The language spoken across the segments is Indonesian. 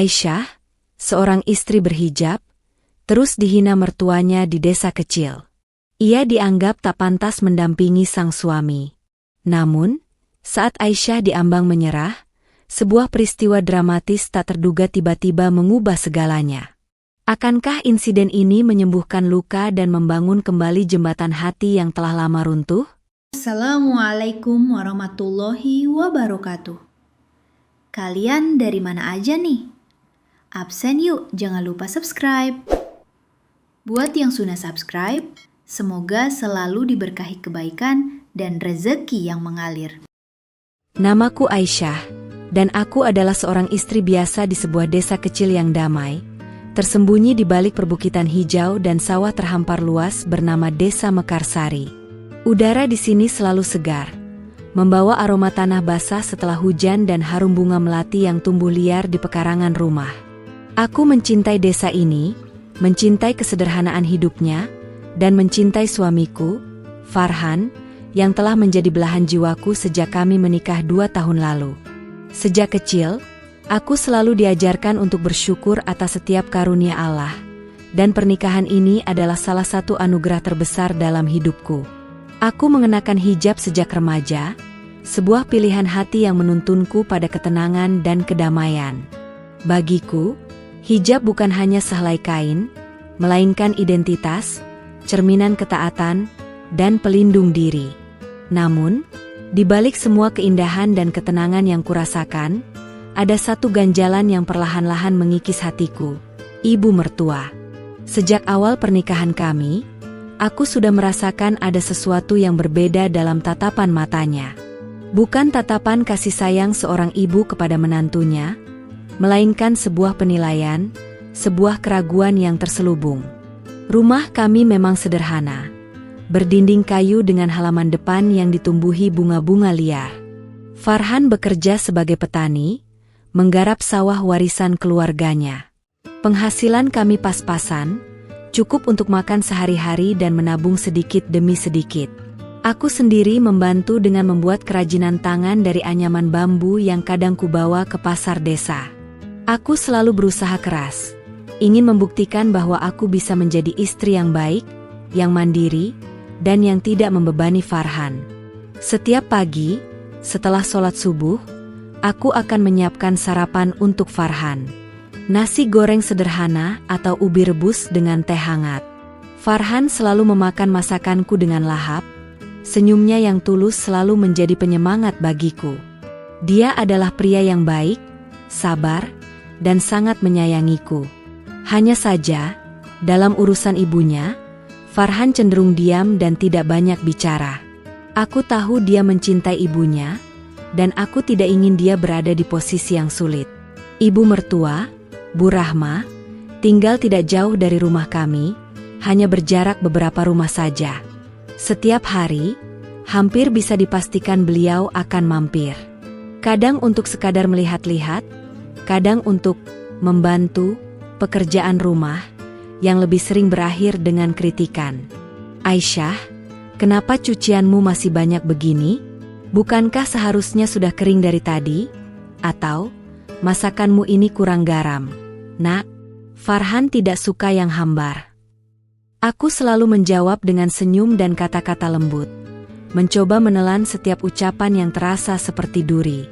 Aisyah, seorang istri berhijab, terus dihina mertuanya di desa kecil. Ia dianggap tak pantas mendampingi sang suami. Namun, saat Aisyah diambang menyerah, sebuah peristiwa dramatis tak terduga tiba-tiba mengubah segalanya. Akankah insiden ini menyembuhkan luka dan membangun kembali jembatan hati yang telah lama runtuh? Assalamualaikum warahmatullahi wabarakatuh. Kalian dari mana aja nih? Absen yuk, jangan lupa subscribe. Buat yang sudah subscribe, semoga selalu diberkahi kebaikan dan rezeki yang mengalir. Namaku Aisyah, dan aku adalah seorang istri biasa di sebuah desa kecil yang damai, tersembunyi di balik perbukitan hijau dan sawah terhampar luas bernama Desa Mekarsari. Udara di sini selalu segar, membawa aroma tanah basah setelah hujan dan harum bunga melati yang tumbuh liar di pekarangan rumah. Aku mencintai desa ini, mencintai kesederhanaan hidupnya, dan mencintai suamiku, Farhan, yang telah menjadi belahan jiwaku sejak kami menikah 2 tahun lalu. Sejak kecil, aku selalu diajarkan untuk bersyukur atas setiap karunia Allah, dan pernikahan ini adalah salah satu anugerah terbesar dalam hidupku. Aku mengenakan hijab sejak remaja, sebuah pilihan hati yang menuntunku pada ketenangan dan kedamaian. Bagiku, hijab bukan hanya sehelai kain, melainkan identitas, cerminan ketaatan, dan pelindung diri. Namun, di balik semua keindahan dan ketenangan yang kurasakan, ada satu ganjalan yang perlahan-lahan mengikis hatiku, ibu mertua. Sejak awal pernikahan kami, aku sudah merasakan ada sesuatu yang berbeda dalam tatapan matanya. Bukan tatapan kasih sayang seorang ibu kepada menantunya, melainkan sebuah penilaian, sebuah keraguan yang terselubung. Rumah kami memang sederhana, berdinding kayu dengan halaman depan yang ditumbuhi bunga-bunga liar. Farhan bekerja sebagai petani, menggarap sawah warisan keluarganya. Penghasilan kami pas-pasan, cukup untuk makan sehari-hari dan menabung sedikit demi sedikit. Aku sendiri membantu dengan membuat kerajinan tangan dari anyaman bambu yang kadang kubawa ke pasar desa. Aku selalu berusaha keras, ingin membuktikan bahwa aku bisa menjadi istri yang baik, yang mandiri, dan yang tidak membebani Farhan. Setiap pagi, setelah sholat subuh, aku akan menyiapkan sarapan untuk Farhan. Nasi goreng sederhana atau ubi rebus dengan teh hangat. Farhan selalu memakan masakanku dengan lahap, senyumnya yang tulus selalu menjadi penyemangat bagiku. Dia adalah pria yang baik, sabar, dan sangat menyayangiku. Hanya saja, dalam urusan ibunya, Farhan cenderung diam dan tidak banyak bicara. Aku tahu dia mencintai ibunya, dan aku tidak ingin dia berada di posisi yang sulit. Ibu mertua, Bu Rahma, tinggal tidak jauh dari rumah kami, hanya berjarak beberapa rumah saja. Setiap hari, hampir bisa dipastikan beliau akan mampir. Kadang untuk sekadar melihat-lihat, kadang untuk membantu pekerjaan rumah, yang lebih sering berakhir dengan kritikan. Aisyah, kenapa cucianmu masih banyak begini? Bukankah seharusnya sudah kering dari tadi? Atau, masakanmu ini kurang garam? Nak, Farhan tidak suka yang hambar. Aku selalu menjawab dengan senyum dan kata-kata lembut, mencoba menelan setiap ucapan yang terasa seperti duri.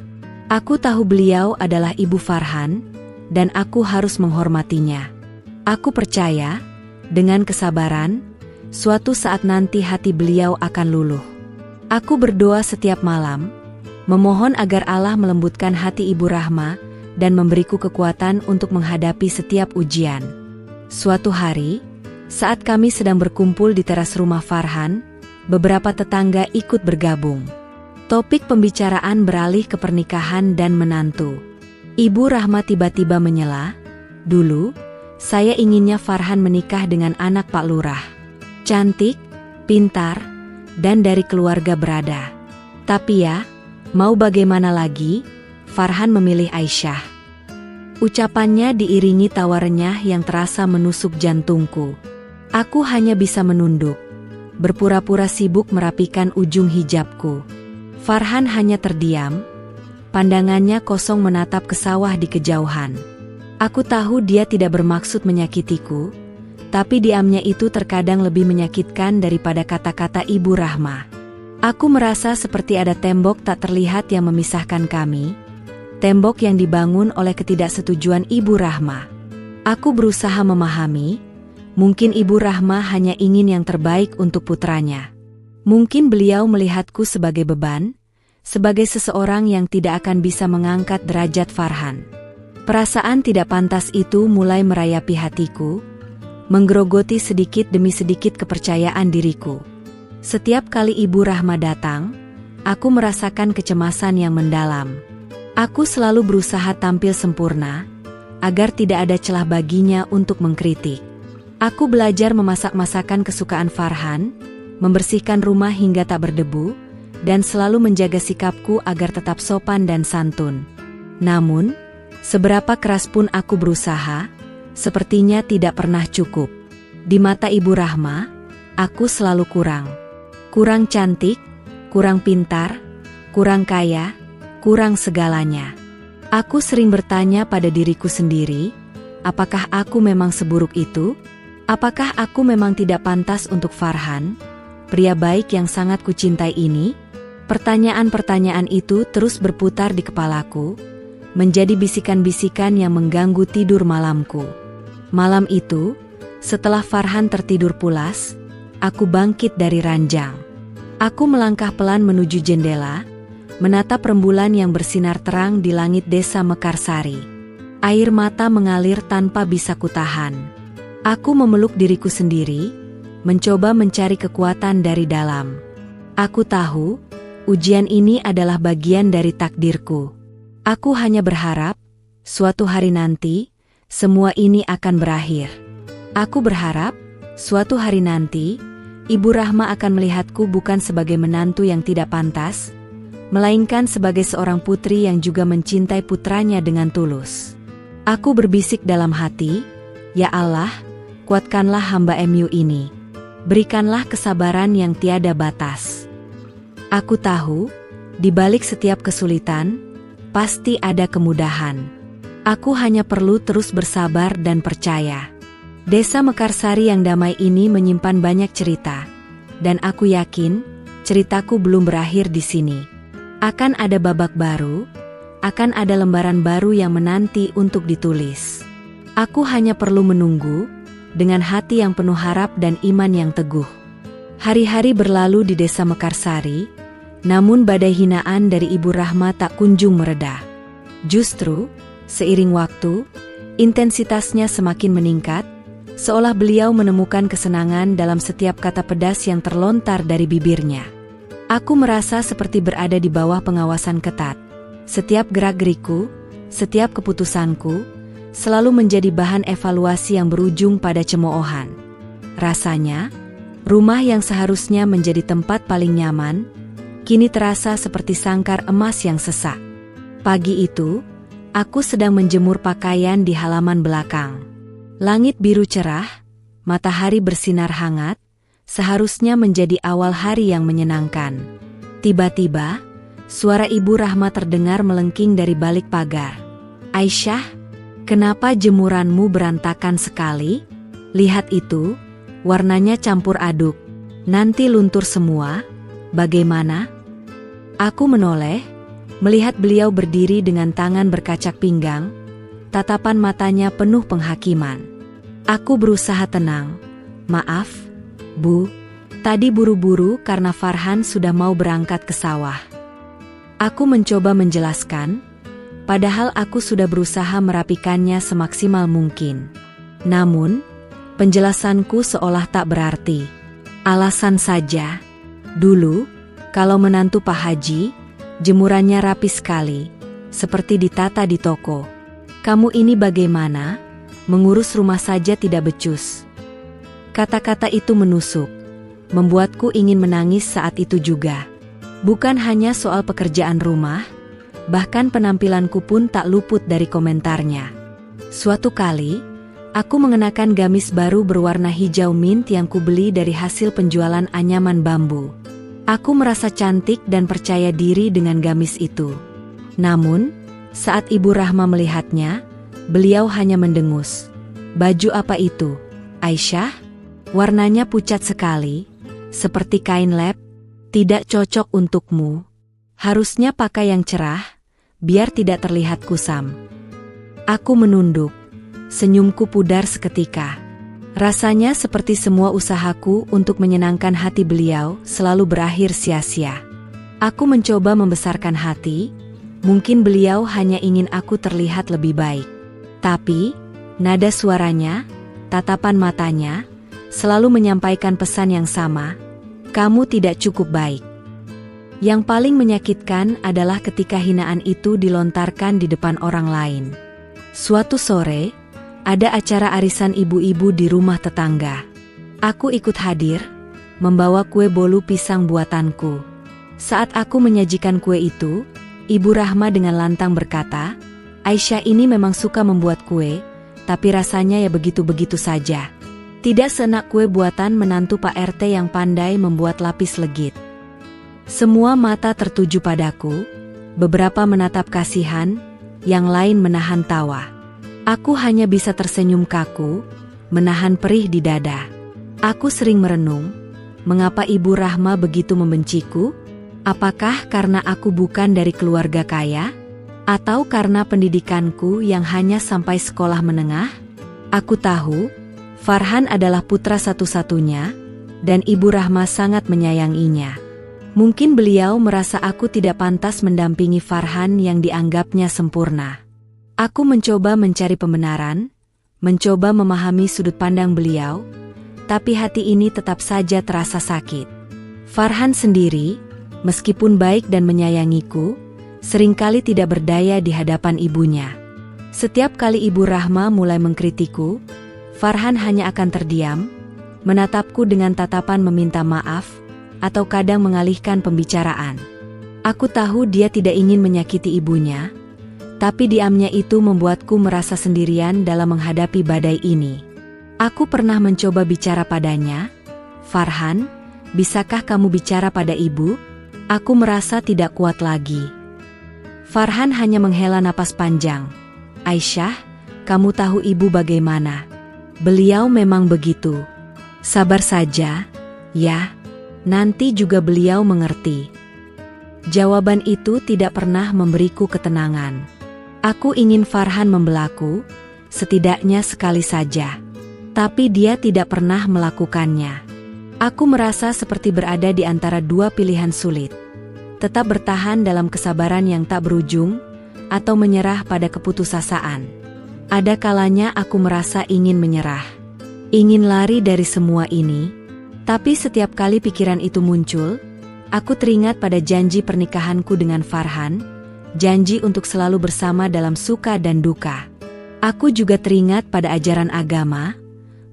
Aku tahu beliau adalah ibu Farhan, dan aku harus menghormatinya. Aku percaya, dengan kesabaran, suatu saat nanti hati beliau akan luluh. Aku berdoa setiap malam, memohon agar Allah melembutkan hati Ibu Rahma dan memberiku kekuatan untuk menghadapi setiap ujian. Suatu hari, saat kami sedang berkumpul di teras rumah Farhan, beberapa tetangga ikut bergabung. Topik pembicaraan beralih ke pernikahan dan menantu. Ibu Rahma tiba-tiba menyela, "Dulu, saya inginnya Farhan menikah dengan anak Pak Lurah. Cantik, pintar, dan dari keluarga berada. Tapi ya, mau bagaimana lagi, Farhan memilih Aisyah." Ucapannya diiringi tawa renyah yang terasa menusuk jantungku. Aku hanya bisa menunduk, berpura-pura sibuk merapikan ujung hijabku. Farhan hanya terdiam, pandangannya kosong menatap ke sawah di kejauhan. Aku tahu dia tidak bermaksud menyakitiku, tapi diamnya itu terkadang lebih menyakitkan daripada kata-kata Ibu Rahma. Aku merasa seperti ada tembok tak terlihat yang memisahkan kami, tembok yang dibangun oleh ketidaksetujuan Ibu Rahma. Aku berusaha memahami, mungkin Ibu Rahma hanya ingin yang terbaik untuk putranya. Mungkin beliau melihatku sebagai beban, sebagai seseorang yang tidak akan bisa mengangkat derajat Farhan. Perasaan tidak pantas itu mulai merayapi hatiku, menggerogoti sedikit demi sedikit kepercayaan diriku. Setiap kali Ibu Rahma datang, aku merasakan kecemasan yang mendalam. Aku selalu berusaha tampil sempurna, agar tidak ada celah baginya untuk mengkritik. Aku belajar memasak masakan kesukaan Farhan, membersihkan rumah hingga tak berdebu, dan selalu menjaga sikapku agar tetap sopan dan santun. Namun, seberapa keras pun aku berusaha, sepertinya tidak pernah cukup. Di mata Ibu Rahma, aku selalu kurang. Kurang cantik, kurang pintar, kurang kaya, kurang segalanya. Aku sering bertanya pada diriku sendiri, apakah aku memang seburuk itu? Apakah aku memang tidak pantas untuk Farhan, pria baik yang sangat kucintai ini? Pertanyaan-pertanyaan itu terus berputar di kepalaku, menjadi bisikan-bisikan yang mengganggu tidur malamku. Malam itu, setelah Farhan tertidur pulas, aku bangkit dari ranjang. Aku melangkah pelan menuju jendela, menatap rembulan yang bersinar terang di langit desa Mekarsari. Air mata mengalir tanpa bisa kutahan. Aku memeluk diriku sendiri, mencoba mencari kekuatan dari dalam. Aku tahu, ujian ini adalah bagian dari takdirku. Aku hanya berharap, suatu hari nanti, semua ini akan berakhir. Aku berharap, suatu hari nanti, Ibu Rahma akan melihatku bukan sebagai menantu yang tidak pantas, melainkan sebagai seorang putri yang juga mencintai putranya dengan tulus. Aku berbisik dalam hati, "Ya Allah, kuatkanlah hamba MU ini. Berikanlah kesabaran yang tiada batas." Aku tahu, di balik setiap kesulitan, pasti ada kemudahan. Aku hanya perlu terus bersabar dan percaya. Desa Mekarsari yang damai ini menyimpan banyak cerita, dan aku yakin, ceritaku belum berakhir di sini. Akan ada babak baru, akan ada lembaran baru yang menanti untuk ditulis. Aku hanya perlu menunggu, dengan hati yang penuh harap dan iman yang teguh. Hari-hari berlalu di desa Mekarsari, namun badai hinaan dari Ibu Rahma tak kunjung mereda. Justru, seiring waktu, intensitasnya semakin meningkat, seolah beliau menemukan kesenangan dalam setiap kata pedas yang terlontar dari bibirnya. Aku merasa seperti berada di bawah pengawasan ketat. Setiap gerak-geriku, setiap keputusanku, selalu menjadi bahan evaluasi yang berujung pada cemoohan. Rasanya, rumah yang seharusnya menjadi tempat paling nyaman, kini terasa seperti sangkar emas yang sesak. Pagi itu, aku sedang menjemur pakaian di halaman belakang. Langit biru cerah, matahari bersinar hangat, seharusnya menjadi awal hari yang menyenangkan. Tiba-tiba, suara Ibu Rahma terdengar melengking dari balik pagar. "Aisyah, kenapa jemuranmu berantakan sekali? Lihat itu, warnanya campur aduk. Nanti luntur semua, bagaimana?" Aku menoleh, melihat beliau berdiri dengan tangan berkacak pinggang, tatapan matanya penuh penghakiman. Aku berusaha tenang. "Maaf, Bu, tadi buru-buru karena Farhan sudah mau berangkat ke sawah." Aku mencoba menjelaskan, padahal aku sudah berusaha merapikannya semaksimal mungkin. Namun, penjelasanku seolah tak berarti. Alasan saja. Dulu, kalau menantu Pak Haji, jemurannya rapi sekali, seperti ditata di toko. Kamu ini bagaimana? Mengurus rumah saja tidak becus. Kata-kata itu menusuk, membuatku ingin menangis saat itu juga. Bukan hanya soal pekerjaan rumah, bahkan penampilanku pun tak luput dari komentarnya. Suatu kali, aku mengenakan gamis baru berwarna hijau mint yang kubeli dari hasil penjualan anyaman bambu. Aku merasa cantik dan percaya diri dengan gamis itu. Namun, saat Ibu Rahma melihatnya, Beliau hanya mendengus. Baju apa itu, Aisyah? Warnanya pucat sekali, seperti kain lap. Tidak cocok untukmu. Harusnya pakai yang cerah, biar tidak terlihat kusam. Aku menunduk. Senyumku pudar seketika. Rasanya seperti semua usahaku untuk menyenangkan hati beliau selalu berakhir sia-sia. Aku mencoba membesarkan hati, mungkin beliau hanya ingin aku terlihat lebih baik. Tapi, nada suaranya, tatapan matanya, selalu menyampaikan pesan yang sama, kamu tidak cukup baik. Yang paling menyakitkan adalah ketika hinaan itu dilontarkan di depan orang lain. Suatu sore, ada acara arisan ibu-ibu di rumah tetangga. Aku ikut hadir, membawa kue bolu pisang buatanku. Saat aku menyajikan kue itu, Ibu Rahma dengan lantang berkata, Aisyah ini memang suka membuat kue, tapi rasanya ya begitu-begitu saja. Tidak seenak kue buatan menantu Pak RT yang pandai membuat lapis legit. Semua mata tertuju padaku, beberapa menatap kasihan, yang lain menahan tawa. Aku hanya bisa tersenyum kaku, menahan perih di dada. Aku sering merenung, mengapa Ibu Rahma begitu membenciku? Apakah karena aku bukan dari keluarga kaya? Atau karena pendidikanku yang hanya sampai sekolah menengah? Aku tahu, Farhan adalah putra satu-satunya, dan Ibu Rahma sangat menyayanginya. Mungkin beliau merasa aku tidak pantas mendampingi Farhan yang dianggapnya sempurna. Aku mencoba mencari pembenaran, mencoba memahami sudut pandang beliau, tapi hati ini tetap saja terasa sakit. Farhan sendiri, meskipun baik dan menyayangiku, seringkali tidak berdaya di hadapan ibunya. Setiap kali Ibu Rahma mulai mengkritikku, Farhan hanya akan terdiam, menatapku dengan tatapan meminta maaf, atau kadang mengalihkan pembicaraan. Aku tahu dia tidak ingin menyakiti ibunya, tapi diamnya itu membuatku merasa sendirian dalam menghadapi badai ini. Aku pernah mencoba bicara padanya, Farhan, bisakah kamu bicara pada ibu? Aku merasa tidak kuat lagi. Farhan hanya menghela napas panjang. Aisyah, kamu tahu ibu bagaimana? Beliau memang begitu. Sabar saja, ya. Nanti juga beliau mengerti. Jawaban itu tidak pernah memberiku ketenangan. Aku ingin Farhan membelaku, setidaknya sekali saja. Tapi dia tidak pernah melakukannya. Aku merasa seperti berada di antara dua pilihan sulit. Tetap bertahan dalam kesabaran yang tak berujung, atau menyerah pada keputusasaan. Ada kalanya aku merasa ingin menyerah. Ingin lari dari semua ini. Tapi setiap kali pikiran itu muncul, aku teringat pada janji pernikahanku dengan Farhan, janji untuk selalu bersama dalam suka dan duka. Aku juga teringat pada ajaran agama,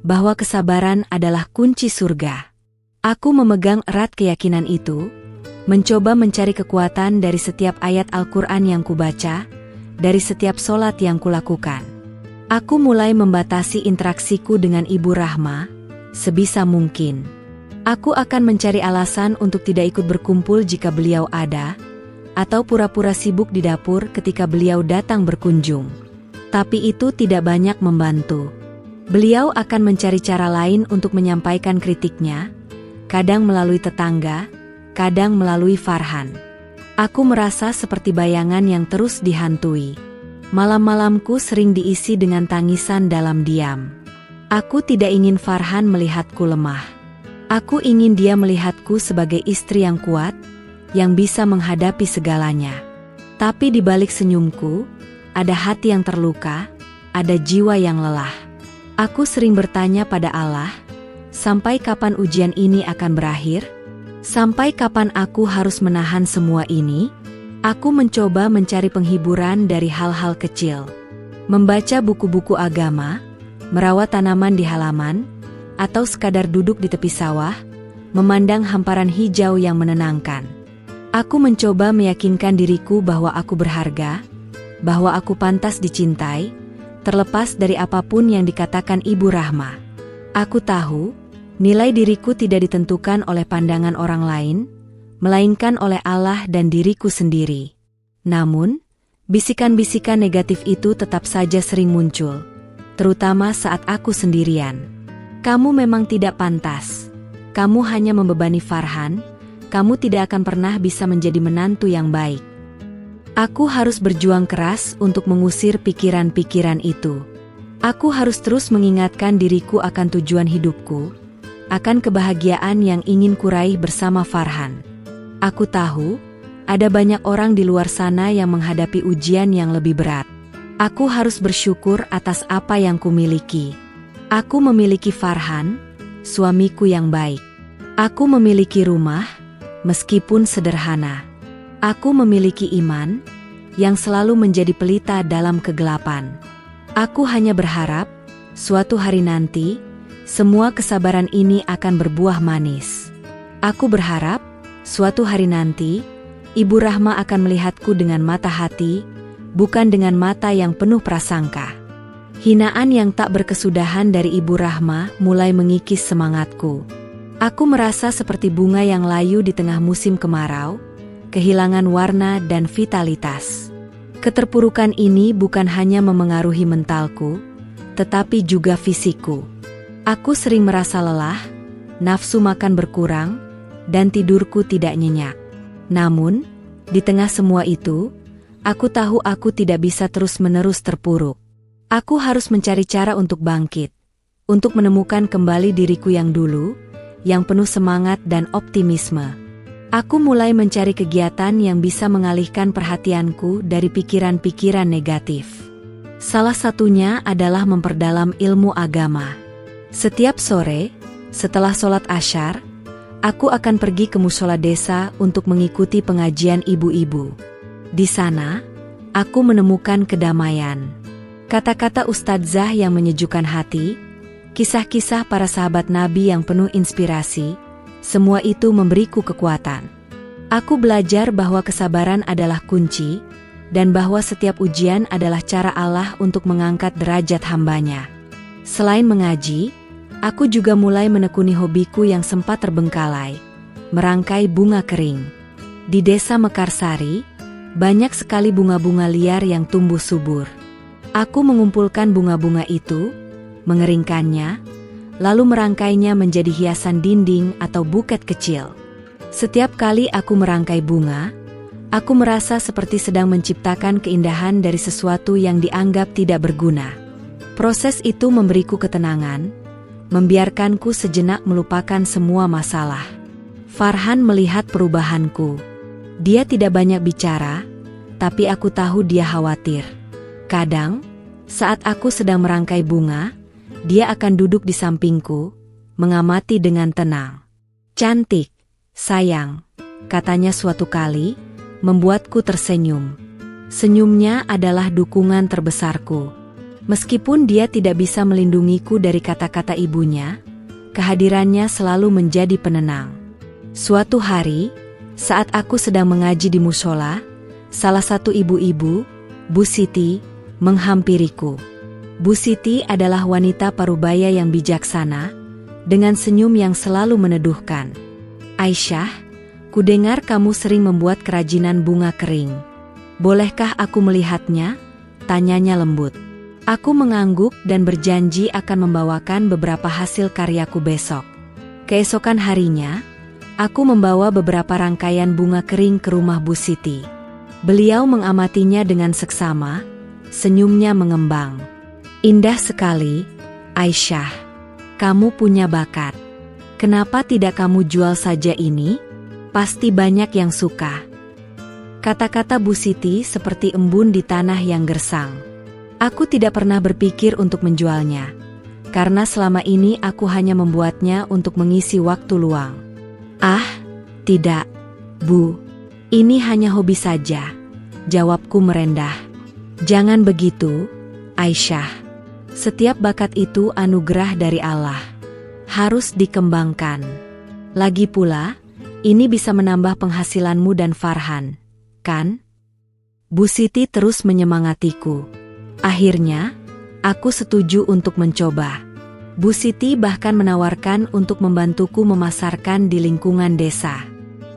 bahwa kesabaran adalah kunci surga. Aku memegang erat keyakinan itu, mencoba mencari kekuatan dari setiap ayat Al-Quran yang kubaca, dari setiap sholat yang kulakukan. Aku mulai membatasi interaksiku dengan Ibu Rahma, sebisa mungkin. Aku akan mencari alasan untuk tidak ikut berkumpul jika beliau ada, atau pura-pura sibuk di dapur ketika beliau datang berkunjung. Tapi itu tidak banyak membantu. Beliau akan mencari cara lain untuk menyampaikan kritiknya, kadang melalui tetangga, kadang melalui Farhan. Aku merasa seperti bayangan yang terus dihantui. Malam-malamku sering diisi dengan tangisan dalam diam. Aku tidak ingin Farhan melihatku lemah. Aku ingin dia melihatku sebagai istri yang kuat, yang bisa menghadapi segalanya. Tapi di balik senyumku, ada hati yang terluka, ada jiwa yang lelah. Aku sering bertanya pada Allah, sampai kapan ujian ini akan berakhir? Sampai kapan aku harus menahan semua ini? Aku mencoba mencari penghiburan dari hal-hal kecil. Membaca buku-buku agama, merawat tanaman di halaman, atau sekadar duduk di tepi sawah, memandang hamparan hijau yang menenangkan. Aku mencoba meyakinkan diriku bahwa aku berharga, bahwa aku pantas dicintai, terlepas dari apapun yang dikatakan Ibu Rahma. Aku tahu, nilai diriku tidak ditentukan oleh pandangan orang lain, melainkan oleh Allah dan diriku sendiri. Namun, Bisikan-bisikan negatif itu tetap saja sering muncul, terutama saat aku sendirian. Kamu memang tidak pantas. Kamu hanya membebani Farhan. Kamu tidak akan pernah bisa menjadi menantu yang baik. Aku harus berjuang keras untuk mengusir pikiran-pikiran itu. Aku harus terus mengingatkan diriku akan tujuan hidupku, akan kebahagiaan yang ingin kuraih bersama Farhan. Aku tahu, ada banyak orang di luar sana yang menghadapi ujian yang lebih berat. Aku harus bersyukur atas apa yang kumiliki. Aku memiliki Farhan, suamiku yang baik. Aku memiliki rumah, meskipun sederhana. Aku memiliki iman, yang selalu menjadi pelita dalam kegelapan. Aku hanya berharap, suatu hari nanti, semua kesabaran ini akan berbuah manis. Aku berharap, suatu hari nanti, Ibu Rahma akan melihatku dengan mata hati, bukan dengan mata yang penuh prasangka. Hinaan yang tak berkesudahan dari Ibu Rahma mulai mengikis semangatku. Aku merasa seperti bunga yang layu di tengah musim kemarau, kehilangan warna dan vitalitas. Keterpurukan ini bukan hanya memengaruhi mentalku, tetapi juga fisikku. Aku sering merasa lelah, nafsu makan berkurang, dan tidurku tidak nyenyak. Namun, di tengah semua itu, aku tahu aku tidak bisa terus-menerus terpuruk. Aku harus mencari cara untuk bangkit, untuk menemukan kembali diriku yang dulu, yang penuh semangat dan optimisme. Aku mulai mencari kegiatan yang bisa mengalihkan perhatianku dari pikiran-pikiran negatif. Salah satunya adalah memperdalam ilmu agama. Setiap sore, setelah sholat Asyar, aku akan pergi ke musola desa untuk mengikuti pengajian ibu-ibu. Di sana, aku menemukan kedamaian. Kata-kata ustadzah yang menyejukkan hati, kisah-kisah para sahabat Nabi yang penuh inspirasi, semua itu memberiku kekuatan. Aku belajar bahwa kesabaran adalah kunci, dan bahwa setiap ujian adalah cara Allah untuk mengangkat derajat hambanya. Selain mengaji, aku juga mulai menekuni hobiku yang sempat terbengkalai, merangkai bunga kering. Di desa Mekarsari, banyak sekali bunga-bunga liar yang tumbuh subur. Aku mengumpulkan bunga-bunga itu, mengeringkannya, lalu merangkainya menjadi hiasan dinding atau buket kecil. Setiap kali aku merangkai bunga, aku merasa seperti sedang menciptakan keindahan dari sesuatu yang dianggap tidak berguna. Proses itu memberiku ketenangan, membiarkanku sejenak melupakan semua masalah. Farhan melihat perubahanku. Dia tidak banyak bicara, tapi aku tahu dia khawatir. Kadang, saat aku sedang merangkai bunga, dia akan duduk di sampingku, mengamati dengan tenang. "Cantik, sayang," katanya suatu kali, membuatku tersenyum. Senyumnya adalah dukungan terbesarku. Meskipun dia tidak bisa melindungiku dari kata-kata ibunya, kehadirannya selalu menjadi penenang. Suatu hari, saat aku sedang mengaji di musola, salah satu ibu-ibu, Bu Siti, menghampiriku. Bu Siti adalah wanita parubaya yang bijaksana, dengan senyum yang selalu meneduhkan. "Aisyah, kudengar kamu sering membuat kerajinan bunga kering. Bolehkah aku melihatnya?" tanyanya lembut. Aku mengangguk dan berjanji akan membawakan beberapa hasil karyaku besok. Keesokan harinya, aku membawa beberapa rangkaian bunga kering ke rumah Bu Siti. Beliau mengamatinya dengan seksama, senyumnya mengembang. "Indah sekali, Aisyah. Kamu punya bakat. Kenapa tidak kamu jual saja ini? Pasti banyak yang suka." Kata-kata Bu Siti seperti embun di tanah yang gersang. Aku tidak pernah berpikir untuk menjualnya, karena selama ini aku hanya membuatnya untuk mengisi waktu luang. "Ah, tidak, Bu. Ini hanya hobi saja," jawabku merendah. "Jangan begitu, Aisyah. Setiap bakat itu anugerah dari Allah. Harus dikembangkan. Lagi pula, ini bisa menambah penghasilanmu dan Farhan, kan?" Bu Siti terus menyemangatiku. Akhirnya, aku setuju untuk mencoba. Bu Siti bahkan menawarkan untuk membantuku memasarkan di lingkungan desa.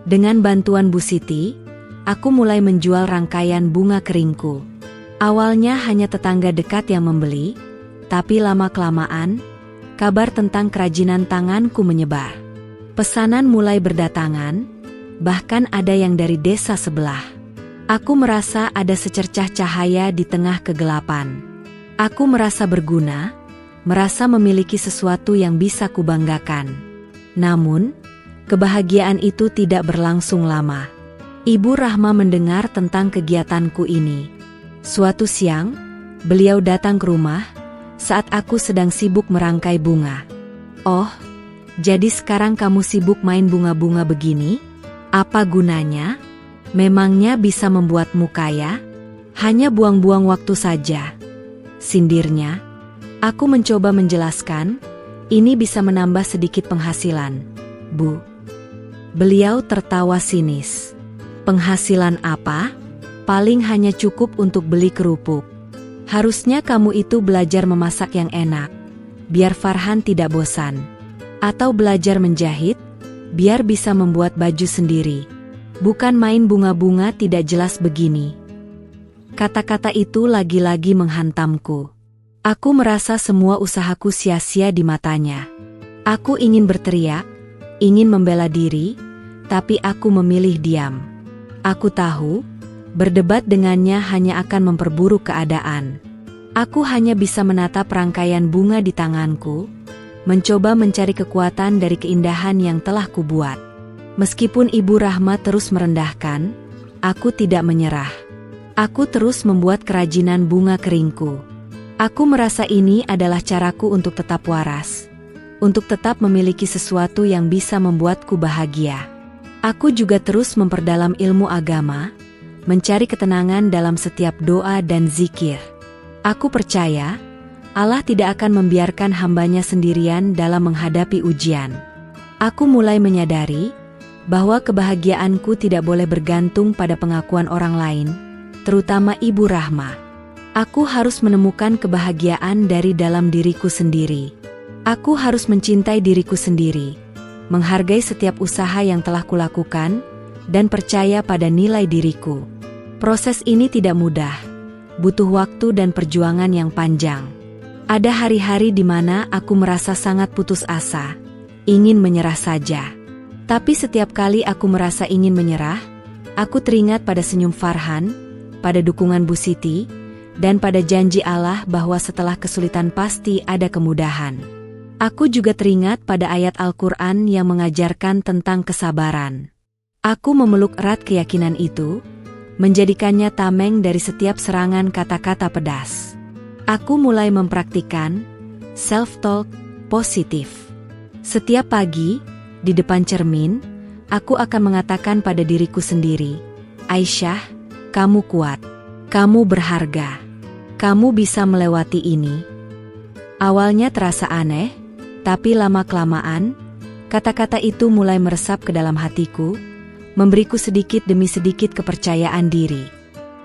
Dengan bantuan Bu Siti, aku mulai menjual rangkaian bunga keringku. Awalnya hanya tetangga dekat yang membeli, tapi lama-kelamaan, kabar tentang kerajinan tanganku menyebar. Pesanan mulai berdatangan, bahkan ada yang dari desa sebelah. Aku merasa ada secercah cahaya di tengah kegelapan. Aku merasa berguna, merasa memiliki sesuatu yang bisa kubanggakan. Namun, kebahagiaan itu tidak berlangsung lama. Ibu Rahma mendengar tentang kegiatanku ini. Suatu siang, beliau datang ke rumah saat aku sedang sibuk merangkai bunga. "Oh, jadi sekarang kamu sibuk main bunga-bunga begini? Apa gunanya? Memangnya bisa membuatmu kaya? Hanya buang-buang waktu saja," sindirnya. Aku mencoba menjelaskan, ini bisa menambah sedikit penghasilan, Bu. Beliau tertawa sinis. "Penghasilan apa? Paling hanya cukup untuk beli kerupuk. Harusnya kamu itu belajar memasak yang enak, biar Farhan tidak bosan. Atau belajar menjahit, biar bisa membuat baju sendiri. Bukan main bunga-bunga tidak jelas begini." Kata-kata itu lagi-lagi menghantamku. Aku merasa semua usahaku sia-sia di matanya. Aku ingin berteriak, ingin membela diri, tapi aku memilih diam. Aku tahu, berdebat dengannya hanya akan memperburuk keadaan. Aku hanya bisa menatap rangkaian bunga di tanganku, mencoba mencari kekuatan dari keindahan yang telah kubuat. Meskipun Ibu Rahma terus merendahkan, aku tidak menyerah. Aku terus membuat kerajinan bunga keringku. Aku merasa ini adalah caraku untuk tetap waras, untuk tetap memiliki sesuatu yang bisa membuatku bahagia. Aku juga terus memperdalam ilmu agama, mencari ketenangan dalam setiap doa dan zikir. Aku percaya, Allah tidak akan membiarkan hambanya sendirian dalam menghadapi ujian. Aku mulai menyadari bahwa kebahagiaanku tidak boleh bergantung pada pengakuan orang lain, terutama Ibu Rahma. Aku harus menemukan kebahagiaan dari dalam diriku sendiri. Aku harus mencintai diriku sendiri, menghargai setiap usaha yang telah kulakukan, dan percaya pada nilai diriku. Proses ini tidak mudah, butuh waktu dan perjuangan yang panjang. Ada hari-hari di mana aku merasa sangat putus asa, ingin menyerah saja. Tapi setiap kali aku merasa ingin menyerah, aku teringat pada senyum Farhan, pada dukungan Bu Siti, dan pada janji Allah bahwa setelah kesulitan pasti ada kemudahan. Aku juga teringat pada ayat Al-Quran yang mengajarkan tentang kesabaran. Aku memeluk erat keyakinan itu, menjadikannya tameng dari setiap serangan kata-kata pedas. Aku mulai mempraktikkan self-talk positif. Setiap pagi, di depan cermin, aku akan mengatakan pada diriku sendiri, "Aisyah, kamu kuat, kamu berharga, kamu bisa melewati ini." Awalnya terasa aneh, tapi lama-kelamaan, kata-kata itu mulai meresap ke dalam hatiku, memberiku sedikit demi sedikit kepercayaan diri.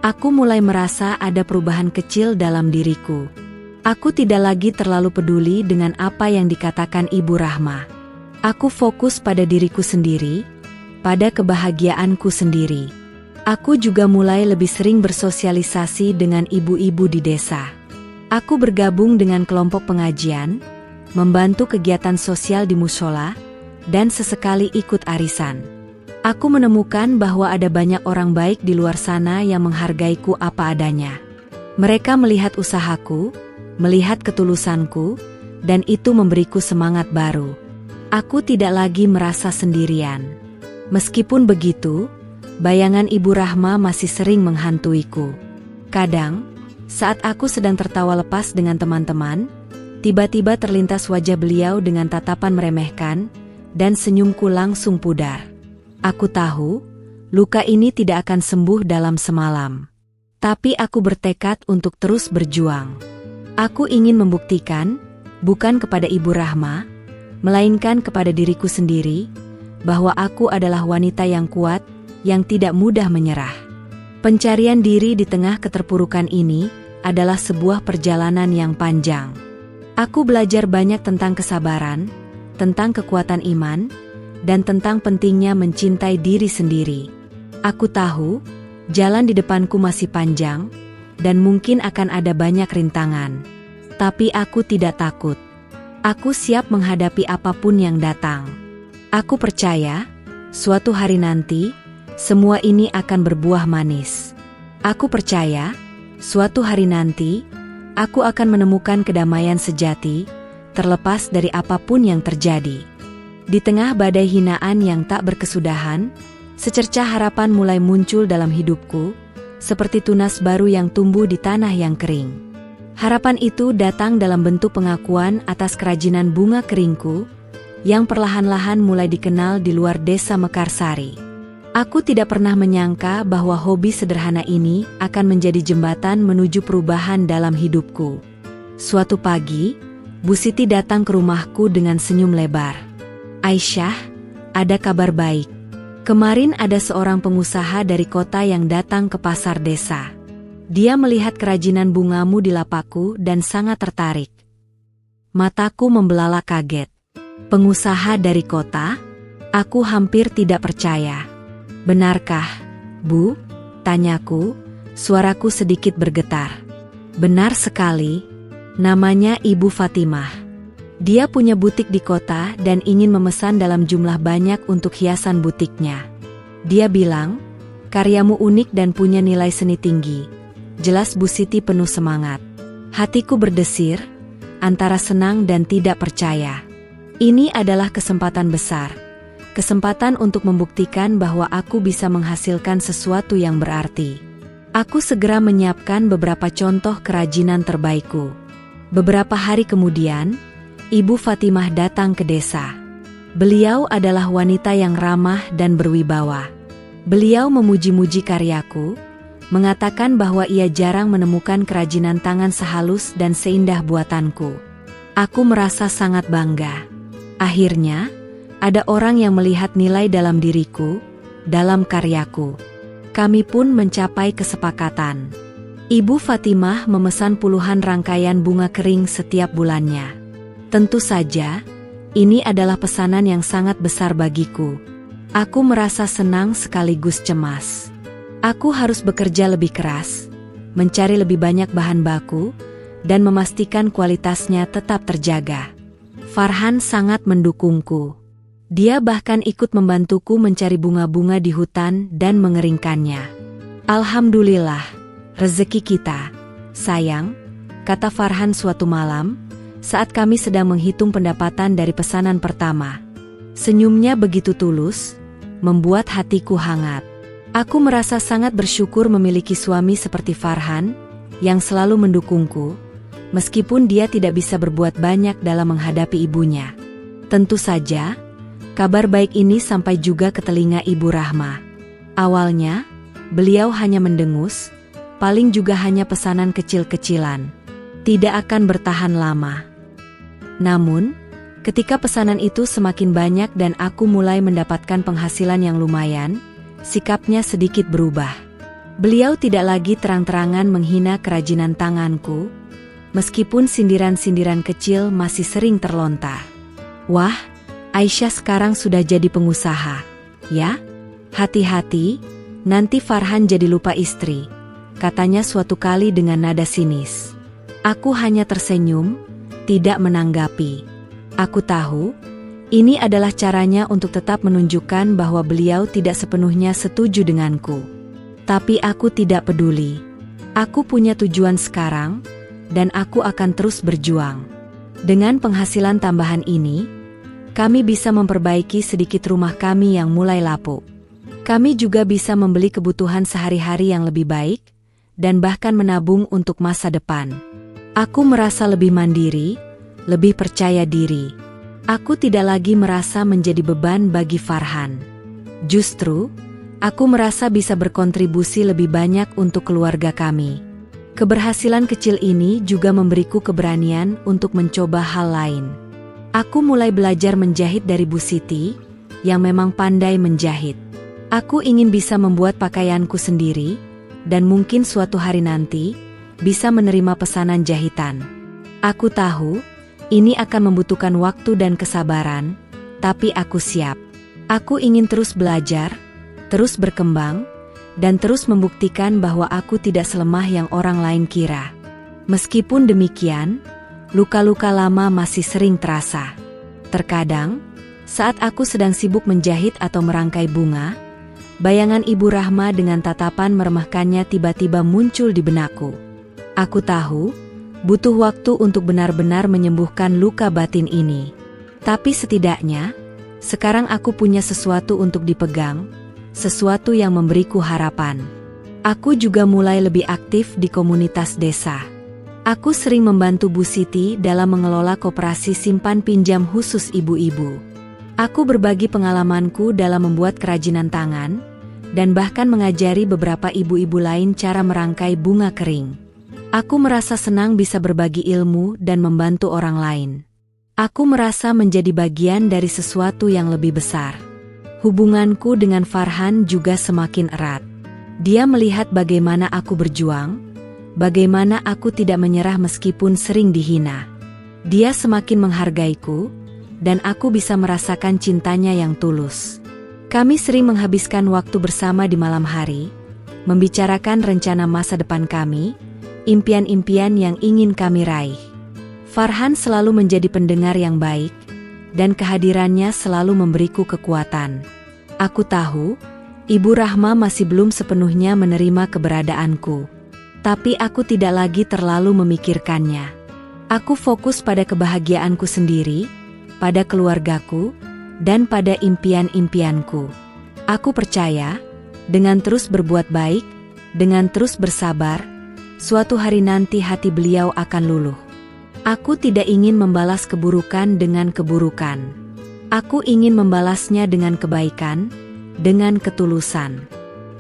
Aku mulai merasa ada perubahan kecil dalam diriku. Aku tidak lagi terlalu peduli dengan apa yang dikatakan Ibu Rahma. Aku fokus pada diriku sendiri, pada kebahagiaanku sendiri. Aku juga mulai lebih sering bersosialisasi dengan ibu-ibu di desa. Aku bergabung dengan kelompok pengajian, membantu kegiatan sosial di mushola, dan sesekali ikut arisan. Aku menemukan bahwa ada banyak orang baik di luar sana yang menghargaiku apa adanya. Mereka melihat usahaku, melihat ketulusanku, dan itu memberiku semangat baru. Aku tidak lagi merasa sendirian. Meskipun begitu, bayangan Ibu Rahma masih sering menghantuiku. Kadang, saat aku sedang tertawa lepas dengan teman-teman, tiba-tiba terlintas wajah beliau dengan tatapan meremehkan, dan senyumku langsung pudar. Aku tahu, luka ini tidak akan sembuh dalam semalam. Tapi aku bertekad untuk terus berjuang. Aku ingin membuktikan, bukan kepada Ibu Rahma, melainkan kepada diriku sendiri, bahwa aku adalah wanita yang kuat, yang tidak mudah menyerah. Pencarian diri di tengah keterpurukan ini adalah sebuah perjalanan yang panjang. Aku belajar banyak tentang kesabaran, tentang kekuatan iman, dan tentang pentingnya mencintai diri sendiri. Aku tahu, jalan di depanku masih panjang, dan mungkin akan ada banyak rintangan. Tapi aku tidak takut. Aku siap menghadapi apapun yang datang. Aku percaya, suatu hari nanti, semua ini akan berbuah manis. Aku percaya, suatu hari nanti, aku akan menemukan kedamaian sejati, terlepas dari apapun yang terjadi. Di tengah badai hinaan yang tak berkesudahan, secercah harapan mulai muncul dalam hidupku, seperti tunas baru yang tumbuh di tanah yang kering. Harapan itu datang dalam bentuk pengakuan atas kerajinan bunga keringku, yang perlahan-lahan mulai dikenal di luar desa Mekarsari. Aku tidak pernah menyangka bahwa hobi sederhana ini akan menjadi jembatan menuju perubahan dalam hidupku. Suatu pagi, Bu Siti datang ke rumahku dengan senyum lebar. "Aisyah, ada kabar baik. Kemarin ada seorang pengusaha dari kota yang datang ke pasar desa. Dia melihat kerajinan bungamu di lapakku dan sangat tertarik." Mataku membelalak kaget. "Pengusaha dari kota?" Aku hampir tidak percaya. "Benarkah, Bu?" tanyaku, suaraku sedikit bergetar. "Benar sekali. Namanya Ibu Fatimah. Dia punya butik di kota dan ingin memesan dalam jumlah banyak untuk hiasan butiknya. Dia bilang, karyamu unik dan punya nilai seni tinggi." Jelas Bu Siti penuh semangat. Hatiku berdesir, antara senang dan tidak percaya. Ini adalah kesempatan besar. Kesempatan untuk membuktikan bahwa aku bisa menghasilkan sesuatu yang berarti. Aku segera menyiapkan beberapa contoh kerajinan terbaikku. Beberapa hari kemudian, Ibu Fatimah datang ke desa. Beliau adalah wanita yang ramah dan berwibawa. Beliau memuji-muji karyaku, mengatakan bahwa ia jarang menemukan kerajinan tangan sehalus dan seindah buatanku. Aku merasa sangat bangga. Akhirnya, ada orang yang melihat nilai dalam diriku, dalam karyaku. Kami pun mencapai kesepakatan. Ibu Fatimah memesan puluhan rangkaian bunga kering setiap bulannya. Tentu saja, ini adalah pesanan yang sangat besar bagiku. Aku merasa senang sekaligus cemas. Aku harus bekerja lebih keras, mencari lebih banyak bahan baku, dan memastikan kualitasnya tetap terjaga. Farhan sangat mendukungku. Dia bahkan ikut membantuku mencari bunga-bunga di hutan dan mengeringkannya. "Alhamdulillah, rezeki kita, sayang," kata Farhan suatu malam, saat kami sedang menghitung pendapatan dari pesanan pertama. Senyumnya begitu tulus, membuat hatiku hangat. Aku merasa sangat bersyukur memiliki suami seperti Farhan, yang selalu mendukungku, meskipun dia tidak bisa berbuat banyak dalam menghadapi ibunya. Tentu saja, kabar baik ini sampai juga ke telinga Ibu Rahma. Awalnya, beliau hanya mendengus, paling juga hanya pesanan kecil-kecilan. Tidak akan bertahan lama. Namun, ketika pesanan itu semakin banyak dan aku mulai mendapatkan penghasilan yang lumayan, sikapnya sedikit berubah. Beliau tidak lagi terang-terangan menghina kerajinan tanganku, meskipun sindiran-sindiran kecil masih sering terlontar. "Wah, Aisyah sekarang sudah jadi pengusaha, ya? Hati-hati, nanti Farhan jadi lupa istri," katanya suatu kali dengan nada sinis. Aku hanya tersenyum, tidak menanggapi. Aku tahu, ini adalah caranya untuk tetap menunjukkan bahwa beliau tidak sepenuhnya setuju denganku. Tapi aku tidak peduli. Aku punya tujuan sekarang, dan aku akan terus berjuang. Dengan penghasilan tambahan ini, kami bisa memperbaiki sedikit rumah kami yang mulai lapuk. Kami juga bisa membeli kebutuhan sehari-hari yang lebih baik, dan bahkan menabung untuk masa depan. Aku merasa lebih mandiri, lebih percaya diri. Aku tidak lagi merasa menjadi beban bagi Farhan. Justru, aku merasa bisa berkontribusi lebih banyak untuk keluarga kami. Keberhasilan kecil ini juga memberiku keberanian untuk mencoba hal lain. Aku mulai belajar menjahit dari Bu Siti, yang memang pandai menjahit. Aku ingin bisa membuat pakaianku sendiri, dan mungkin suatu hari nanti, bisa menerima pesanan jahitan. Aku tahu, ini akan membutuhkan waktu dan kesabaran, tapi aku siap. Aku ingin terus belajar, terus berkembang, dan terus membuktikan bahwa aku tidak selemah yang orang lain kira. Meskipun demikian, luka-luka lama masih sering terasa. Terkadang, saat aku sedang sibuk menjahit atau merangkai bunga, bayangan Ibu Rahma dengan tatapan meremehkannya tiba-tiba muncul di benakku. Aku tahu, butuh waktu untuk benar-benar menyembuhkan luka batin ini. Tapi setidaknya, sekarang aku punya sesuatu untuk dipegang, sesuatu yang memberiku harapan. Aku juga mulai lebih aktif di komunitas desa. Aku sering membantu Bu Siti dalam mengelola koperasi simpan pinjam khusus ibu-ibu. Aku berbagi pengalamanku dalam membuat kerajinan tangan, dan bahkan mengajari beberapa ibu-ibu lain cara merangkai bunga kering. Aku merasa senang bisa berbagi ilmu dan membantu orang lain. Aku merasa menjadi bagian dari sesuatu yang lebih besar. Hubunganku dengan Farhan juga semakin erat. Dia melihat bagaimana aku berjuang, bagaimana aku tidak menyerah meskipun sering dihina. Dia semakin menghargaiku, dan aku bisa merasakan cintanya yang tulus. Kami sering menghabiskan waktu bersama di malam hari, membicarakan rencana masa depan kami, impian-impian yang ingin kami raih. Farhan selalu menjadi pendengar yang baik, dan kehadirannya selalu memberiku kekuatan. Aku tahu, Ibu Rahma masih belum sepenuhnya menerima keberadaanku. Tapi aku tidak lagi terlalu memikirkannya. Aku fokus pada kebahagiaanku sendiri, pada keluargaku, dan pada impian-impianku. Aku percaya, dengan terus berbuat baik, dengan terus bersabar, suatu hari nanti hati beliau akan luluh. Aku tidak ingin membalas keburukan dengan keburukan. Aku ingin membalasnya dengan kebaikan, dengan ketulusan.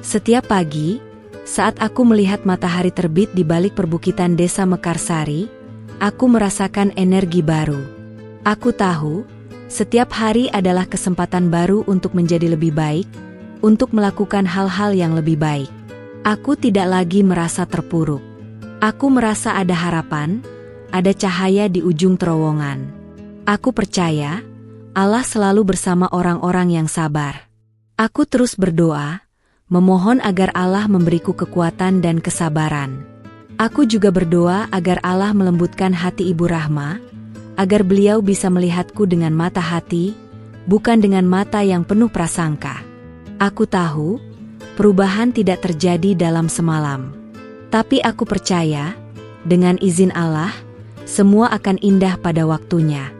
Setiap pagi, saat aku melihat matahari terbit di balik perbukitan desa Mekarsari, aku merasakan energi baru. Aku tahu, setiap hari adalah kesempatan baru untuk menjadi lebih baik, untuk melakukan hal-hal yang lebih baik. Aku tidak lagi merasa terpuruk. Aku merasa ada harapan, ada cahaya di ujung terowongan. Aku percaya, Allah selalu bersama orang-orang yang sabar. Aku terus berdoa, memohon agar Allah memberiku kekuatan dan kesabaran. Aku juga berdoa agar Allah melembutkan hati Ibu Rahma, agar beliau bisa melihatku dengan mata hati, bukan dengan mata yang penuh prasangka. Aku tahu, perubahan tidak terjadi dalam semalam. Tapi aku percaya, dengan izin Allah, semua akan indah pada waktunya.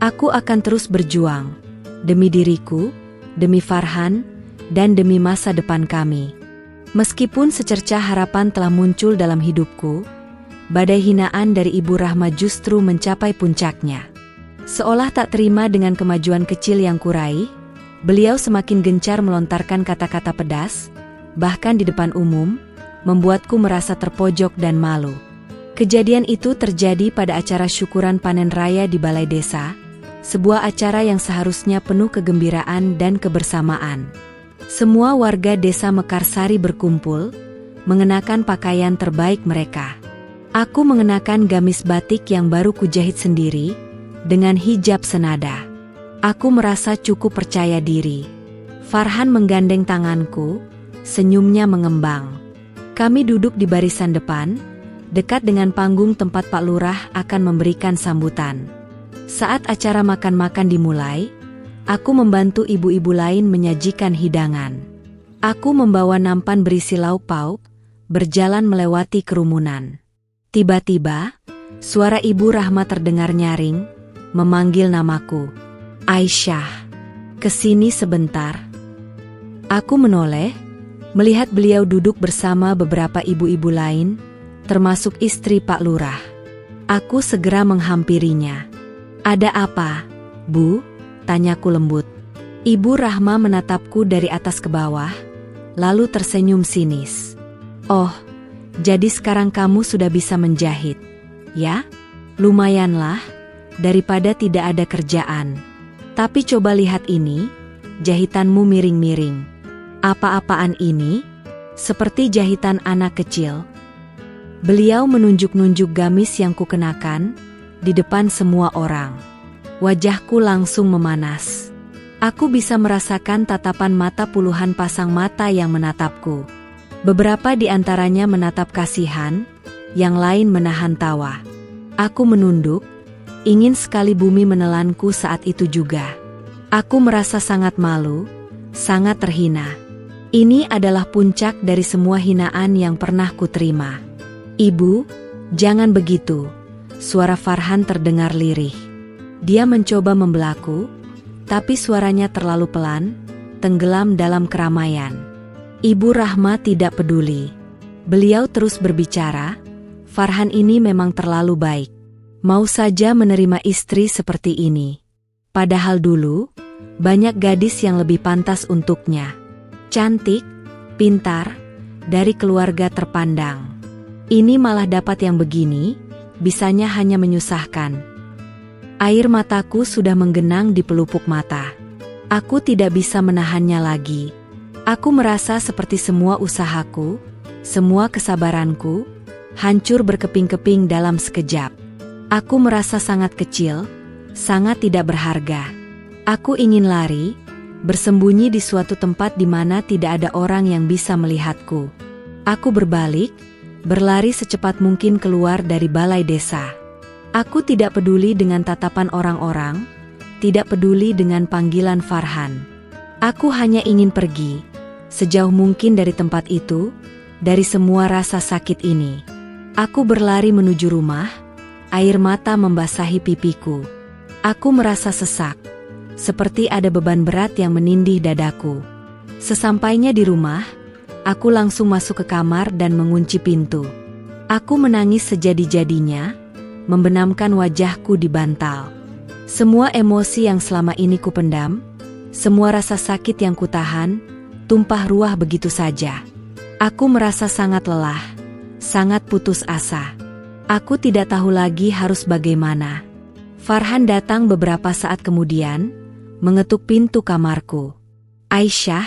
Aku akan terus berjuang, demi diriku, demi Farhan, dan demi masa depan kami. Meskipun secercah harapan telah muncul dalam hidupku, badai hinaan dari Ibu Rahma justru mencapai puncaknya. Seolah tak terima dengan kemajuan kecil yang kuraih, beliau semakin gencar melontarkan kata-kata pedas, bahkan di depan umum, membuatku merasa terpojok dan malu. Kejadian itu terjadi pada acara syukuran panen raya di Balai Desa, sebuah acara yang seharusnya penuh kegembiraan dan kebersamaan. Semua warga desa Mekarsari berkumpul, mengenakan pakaian terbaik mereka. Aku mengenakan gamis batik yang baru kujahit sendiri, dengan hijab senada. Aku merasa cukup percaya diri. Farhan menggandeng tanganku, senyumnya mengembang. Kami duduk di barisan depan, dekat dengan panggung tempat Pak Lurah akan memberikan sambutan. Saat acara makan-makan dimulai, aku membantu ibu-ibu lain menyajikan hidangan. Aku membawa nampan berisi lauk pauk, berjalan melewati kerumunan. Tiba-tiba, suara Ibu Rahma terdengar nyaring, memanggil namaku. Aisyah, kesini sebentar. Aku menoleh, melihat beliau duduk bersama beberapa ibu-ibu lain, termasuk istri Pak Lurah. Aku segera menghampirinya. Ada apa, Bu? Tanyaku lembut. Ibu Rahma menatapku dari atas ke bawah, lalu tersenyum sinis. Oh, jadi sekarang kamu sudah bisa menjahit, ya? Lumayanlah, daripada tidak ada kerjaan. Tapi coba lihat ini, jahitanmu miring-miring. Apa-apaan ini? Seperti jahitan anak kecil. Beliau menunjuk-nunjuk gamis yang kukenakan, di depan semua orang. Wajahku langsung memanas. Aku bisa merasakan tatapan mata puluhan pasang mata yang menatapku. Beberapa di antaranya menatap kasihan, yang lain menahan tawa. Aku menunduk, ingin sekali bumi menelanku saat itu juga. Aku merasa sangat malu, sangat terhina. Ini adalah puncak dari semua hinaan yang pernah kuterima. "Ibu, jangan begitu," suara Farhan terdengar lirih. Dia mencoba membelaku, tapi suaranya terlalu pelan, tenggelam dalam keramaian. Ibu Rahma tidak peduli. Beliau terus berbicara, "Farhan ini memang terlalu baik. Mau saja menerima istri seperti ini. Padahal dulu, banyak gadis yang lebih pantas untuknya. Cantik, pintar, dari keluarga terpandang. Ini malah dapat yang begini, bisanya hanya menyusahkan." Air mataku sudah menggenang di pelupuk mata. Aku tidak bisa menahannya lagi. Aku merasa seperti semua usahaku, semua kesabaranku, hancur berkeping-keping dalam sekejap. Aku merasa sangat kecil, sangat tidak berharga. Aku ingin lari, bersembunyi di suatu tempat di mana tidak ada orang yang bisa melihatku. Aku berbalik, berlari secepat mungkin keluar dari balai desa. Aku tidak peduli dengan tatapan orang-orang, tidak peduli dengan panggilan Farhan. Aku hanya ingin pergi, sejauh mungkin dari tempat itu, dari semua rasa sakit ini. Aku berlari menuju rumah, air mata membasahi pipiku. Aku merasa sesak, seperti ada beban berat yang menindih dadaku. Sesampainya di rumah, aku langsung masuk ke kamar dan mengunci pintu. Aku menangis sejadi-jadinya, membenamkan wajahku di bantal. Semua emosi yang selama ini kupendam, semua rasa sakit yang kutahan, tumpah ruah begitu saja. Aku merasa sangat lelah, sangat putus asa. Aku tidak tahu lagi harus bagaimana. Farhan datang beberapa saat kemudian, mengetuk pintu kamarku. "Aisyah,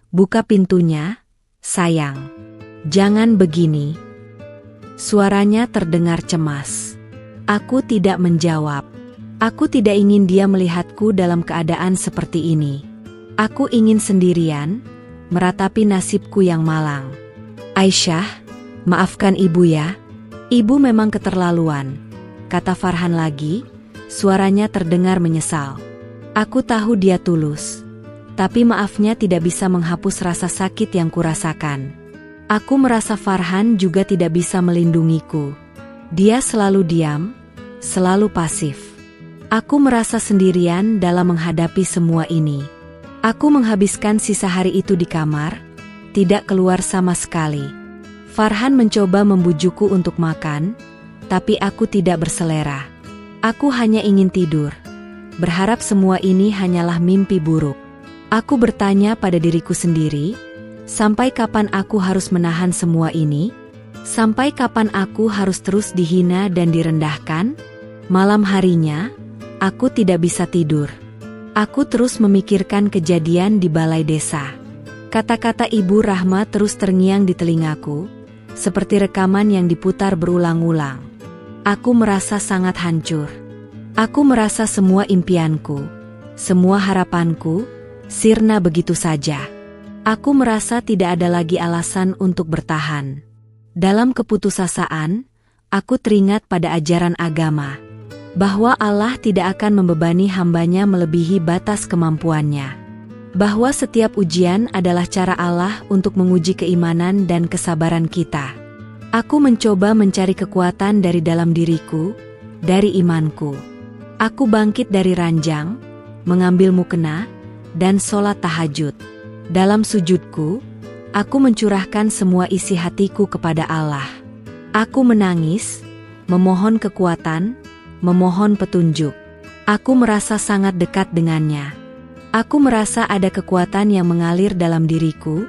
buka pintunya, sayang. Jangan begini." Suaranya terdengar cemas. Aku tidak menjawab. Aku tidak ingin dia melihatku dalam keadaan seperti ini. Aku ingin sendirian, meratapi nasibku yang malang. "Aisyah, maafkan ibu ya. Ibu memang keterlaluan," kata Farhan lagi, suaranya terdengar menyesal. Aku tahu dia tulus, tapi maafnya tidak bisa menghapus rasa sakit yang kurasakan. Aku merasa Farhan juga tidak bisa melindungiku. Dia selalu diam, selalu pasif. Aku merasa sendirian dalam menghadapi semua ini. Aku menghabiskan sisa hari itu di kamar, tidak keluar sama sekali. Farhan mencoba membujukku untuk makan, tapi aku tidak berselera. Aku hanya ingin tidur, berharap semua ini hanyalah mimpi buruk. Aku bertanya pada diriku sendiri, sampai kapan aku harus menahan semua ini? Sampai kapan aku harus terus dihina dan direndahkan? Malam harinya, aku tidak bisa tidur. Aku terus memikirkan kejadian di balai desa. Kata-kata Ibu Rahma terus terngiang di telingaku, seperti rekaman yang diputar berulang-ulang. Aku merasa sangat hancur. Aku merasa semua impianku, semua harapanku, sirna begitu saja. Aku merasa tidak ada lagi alasan untuk bertahan. Dalam keputusasaan, aku teringat pada ajaran agama, bahwa Allah tidak akan membebani hambanya melebihi batas kemampuannya. Bahwa setiap ujian adalah cara Allah untuk menguji keimanan dan kesabaran kita. Aku mencoba mencari kekuatan dari dalam diriku, dari imanku. Aku bangkit dari ranjang, mengambil mukena, dan sholat tahajud. Dalam sujudku, aku mencurahkan semua isi hatiku kepada Allah. Aku menangis, memohon kekuatan, memohon petunjuk. Aku merasa sangat dekat dengannya. Aku merasa ada kekuatan yang mengalir dalam diriku,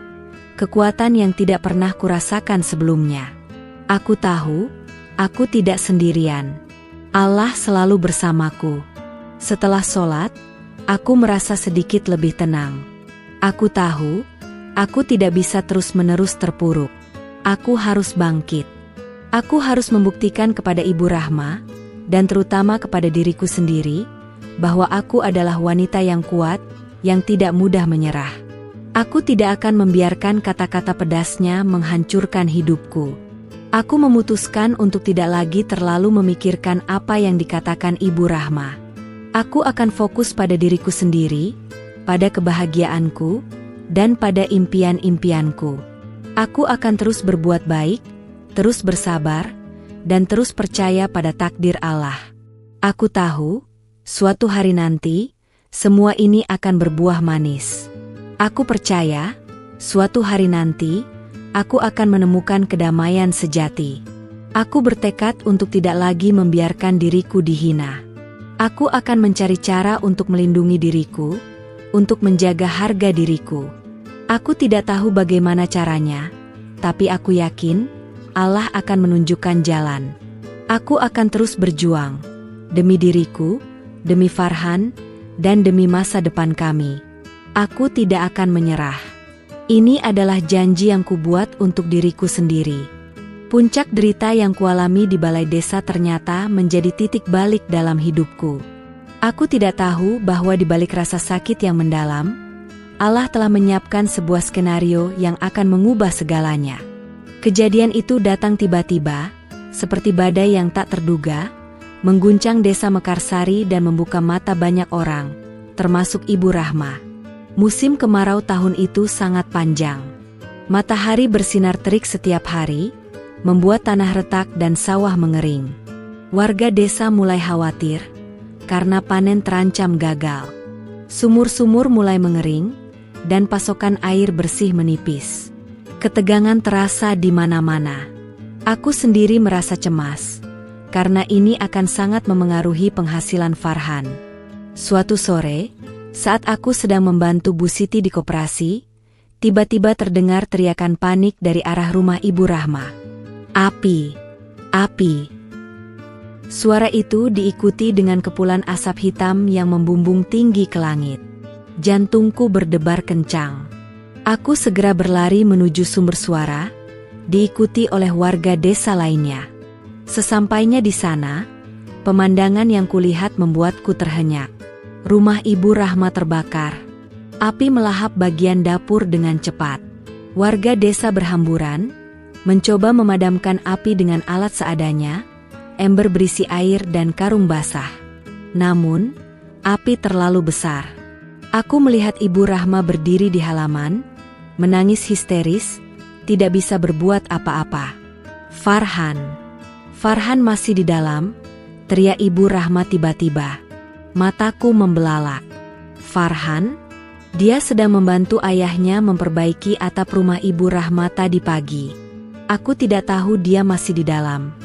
kekuatan yang tidak pernah kurasakan sebelumnya. Aku tahu, aku tidak sendirian. Allah selalu bersamaku. Setelah sholat, aku merasa sedikit lebih tenang. Aku tahu, aku tidak bisa terus-menerus terpuruk. Aku harus bangkit. Aku harus membuktikan kepada Ibu Rahma, dan terutama kepada diriku sendiri, bahwa aku adalah wanita yang kuat, yang tidak mudah menyerah. Aku tidak akan membiarkan kata-kata pedasnya menghancurkan hidupku. Aku memutuskan untuk tidak lagi terlalu memikirkan apa yang dikatakan Ibu Rahma. Aku akan fokus pada diriku sendiri, pada kebahagiaanku, dan pada impian-impianku. Aku akan terus berbuat baik, terus bersabar, dan terus percaya pada takdir Allah. Aku tahu, suatu hari nanti, semua ini akan berbuah manis. Aku percaya, suatu hari nanti, aku akan menemukan kedamaian sejati. Aku bertekad untuk tidak lagi membiarkan diriku dihina. Aku akan mencari cara untuk melindungi diriku, untuk menjaga harga diriku. Aku tidak tahu bagaimana caranya, tapi aku yakin, Allah akan menunjukkan jalan. Aku akan terus berjuang, demi diriku, demi Farhan, dan demi masa depan kami. Aku tidak akan menyerah. Ini adalah janji yang kubuat untuk diriku sendiri. Puncak derita yang kualami di balai desa ternyata menjadi titik balik dalam hidupku. Aku tidak tahu bahwa di balik rasa sakit yang mendalam, Allah telah menyiapkan sebuah skenario yang akan mengubah segalanya. Kejadian itu datang tiba-tiba, seperti badai yang tak terduga, mengguncang desa Mekarsari dan membuka mata banyak orang, termasuk Ibu Rahma. Musim kemarau tahun itu sangat panjang. Matahari bersinar terik setiap hari, membuat tanah retak dan sawah mengering. Warga desa mulai khawatir, karena panen terancam gagal. Sumur-sumur mulai mengering, dan pasokan air bersih menipis. Ketegangan terasa di mana-mana. Aku sendiri merasa cemas, karena ini akan sangat memengaruhi penghasilan Farhan. Suatu sore, saat aku sedang membantu Bu Siti di koperasi, tiba-tiba terdengar teriakan panik dari arah rumah Ibu Rahma. Api! Api! Suara itu diikuti dengan kepulan asap hitam yang membumbung tinggi ke langit. Jantungku berdebar kencang. Aku segera berlari menuju sumber suara, diikuti oleh warga desa lainnya. Sesampainya di sana, pemandangan yang kulihat membuatku terhenyak. Rumah Ibu Rahma terbakar. Api melahap bagian dapur dengan cepat. Warga desa berhamburan, mencoba memadamkan api dengan alat seadanya, ember berisi air dan karung basah. Namun, api terlalu besar. Aku melihat Ibu Rahma berdiri di halaman, menangis histeris, tidak bisa berbuat apa-apa. Farhan! Farhan masih di dalam, teriak Ibu Rahma tiba-tiba. Mataku membelalak. Farhan? Dia sedang membantu ayahnya memperbaiki atap rumah Ibu Rahma tadi pagi. Aku tidak tahu dia masih di dalam.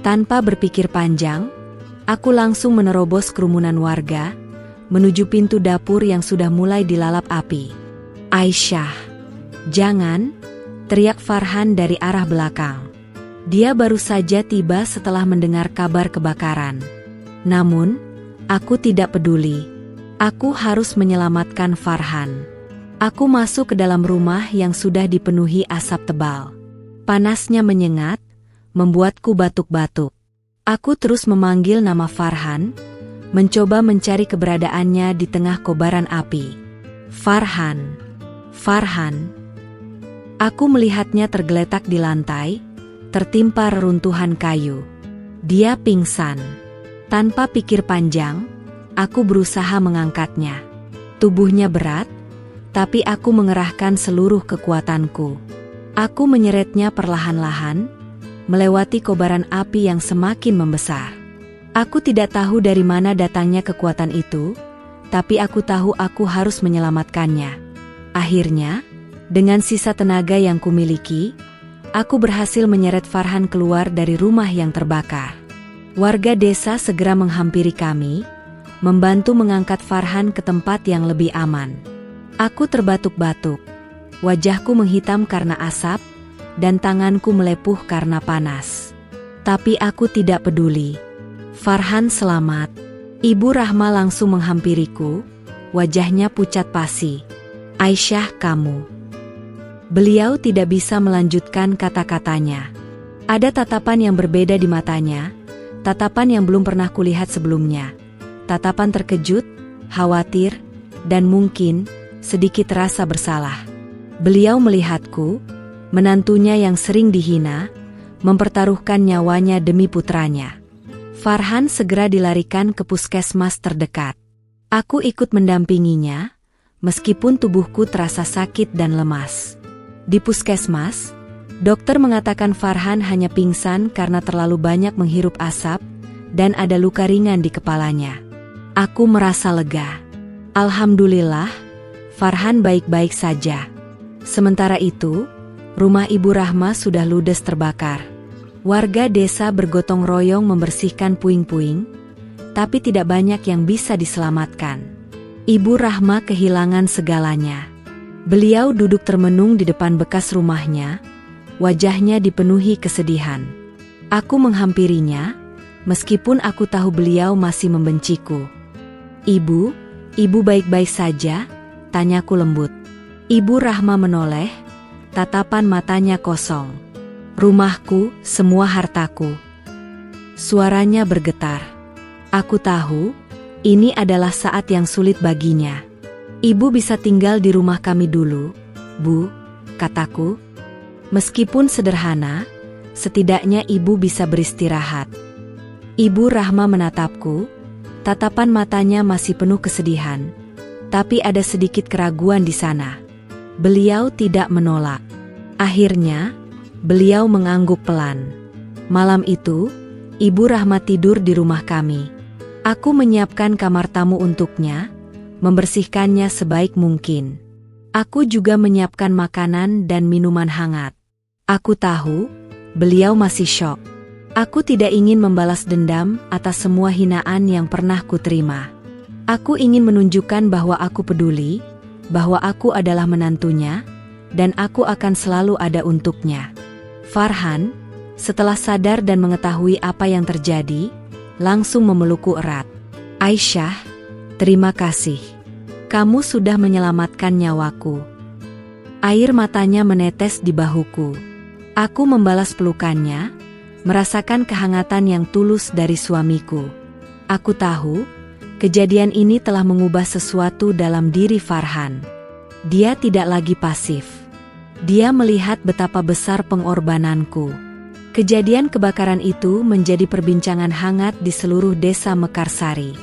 Tanpa berpikir panjang, aku langsung menerobos kerumunan warga, menuju pintu dapur yang sudah mulai dilalap api. Aisyah! Jangan! Teriak Farhan dari arah belakang. Dia baru saja tiba setelah mendengar kabar kebakaran. Namun, aku tidak peduli. Aku harus menyelamatkan Farhan. Aku masuk ke dalam rumah yang sudah dipenuhi asap tebal. Panasnya menyengat, membuatku batuk-batuk. Aku terus memanggil nama Farhan, mencoba mencari keberadaannya di tengah kobaran api. Farhan! Farhan! Aku melihatnya tergeletak di lantai, tertimpa reruntuhan kayu. Dia pingsan. Tanpa pikir panjang, aku berusaha mengangkatnya. Tubuhnya berat, tapi aku mengerahkan seluruh kekuatanku. Aku menyeretnya perlahan-lahan, melewati kobaran api yang semakin membesar. Aku tidak tahu dari mana datangnya kekuatan itu, tapi aku tahu aku harus menyelamatkannya. Akhirnya, dengan sisa tenaga yang kumiliki, aku berhasil menyeret Farhan keluar dari rumah yang terbakar. Warga desa segera menghampiri kami, membantu mengangkat Farhan ke tempat yang lebih aman. Aku terbatuk-batuk, wajahku menghitam karena asap, dan tanganku melepuh karena panas. Tapi aku tidak peduli. Farhan selamat. Ibu Rahma langsung menghampiriku, wajahnya pucat pasi. Aisyah, kamu. Beliau tidak bisa melanjutkan kata-katanya. Ada tatapan yang berbeda di matanya, tatapan yang belum pernah kulihat sebelumnya. Tatapan terkejut, khawatir, dan mungkin sedikit rasa bersalah. Beliau melihatku, menantunya yang sering dihina, mempertaruhkan nyawanya demi putranya. Farhan segera dilarikan ke puskesmas terdekat. Aku ikut mendampinginya, meskipun tubuhku terasa sakit dan lemas. Di puskesmas, dokter mengatakan Farhan hanya pingsan karena terlalu banyak menghirup asap dan ada luka ringan di kepalanya. Aku merasa lega. Alhamdulillah, Farhan baik-baik saja. Sementara itu, rumah Ibu Rahma sudah ludes terbakar. Warga desa bergotong royong membersihkan puing-puing, tapi tidak banyak yang bisa diselamatkan. Ibu Rahma kehilangan segalanya. Beliau duduk termenung di depan bekas rumahnya, wajahnya dipenuhi kesedihan. Aku menghampirinya, meskipun aku tahu beliau masih membenciku. Ibu baik-baik saja?" tanyaku lembut. Ibu Rahma menoleh, tatapan matanya kosong. "Rumahku, semua hartaku." Suaranya bergetar. Aku tahu, ini adalah saat yang sulit baginya. "Ibu bisa tinggal di rumah kami dulu, Bu," kataku. "Meskipun sederhana, setidaknya ibu bisa beristirahat." Ibu Rahma menatapku, tatapan matanya masih penuh kesedihan, tapi ada sedikit keraguan di sana. Beliau tidak menolak. Akhirnya, beliau mengangguk pelan. Malam itu, Ibu Rahma tidur di rumah kami. Aku menyiapkan kamar tamu untuknya, membersihkannya sebaik mungkin. Aku juga menyiapkan makanan dan minuman hangat. Aku tahu, beliau masih syok. Aku tidak ingin membalas dendam atas semua hinaan yang pernah kuterima. Aku ingin menunjukkan bahwa aku peduli, bahwa aku adalah menantunya, dan aku akan selalu ada untuknya. Farhan, setelah sadar dan mengetahui apa yang terjadi, langsung memelukku erat. "Aisyah, terima kasih. Kamu sudah menyelamatkan nyawaku." Air matanya menetes di bahuku. Aku membalas pelukannya, merasakan kehangatan yang tulus dari suamiku. Aku tahu, kejadian ini telah mengubah sesuatu dalam diri Farhan. Dia tidak lagi pasif. Dia melihat betapa besar pengorbananku. Kejadian kebakaran itu menjadi perbincangan hangat di seluruh desa Mekarsari.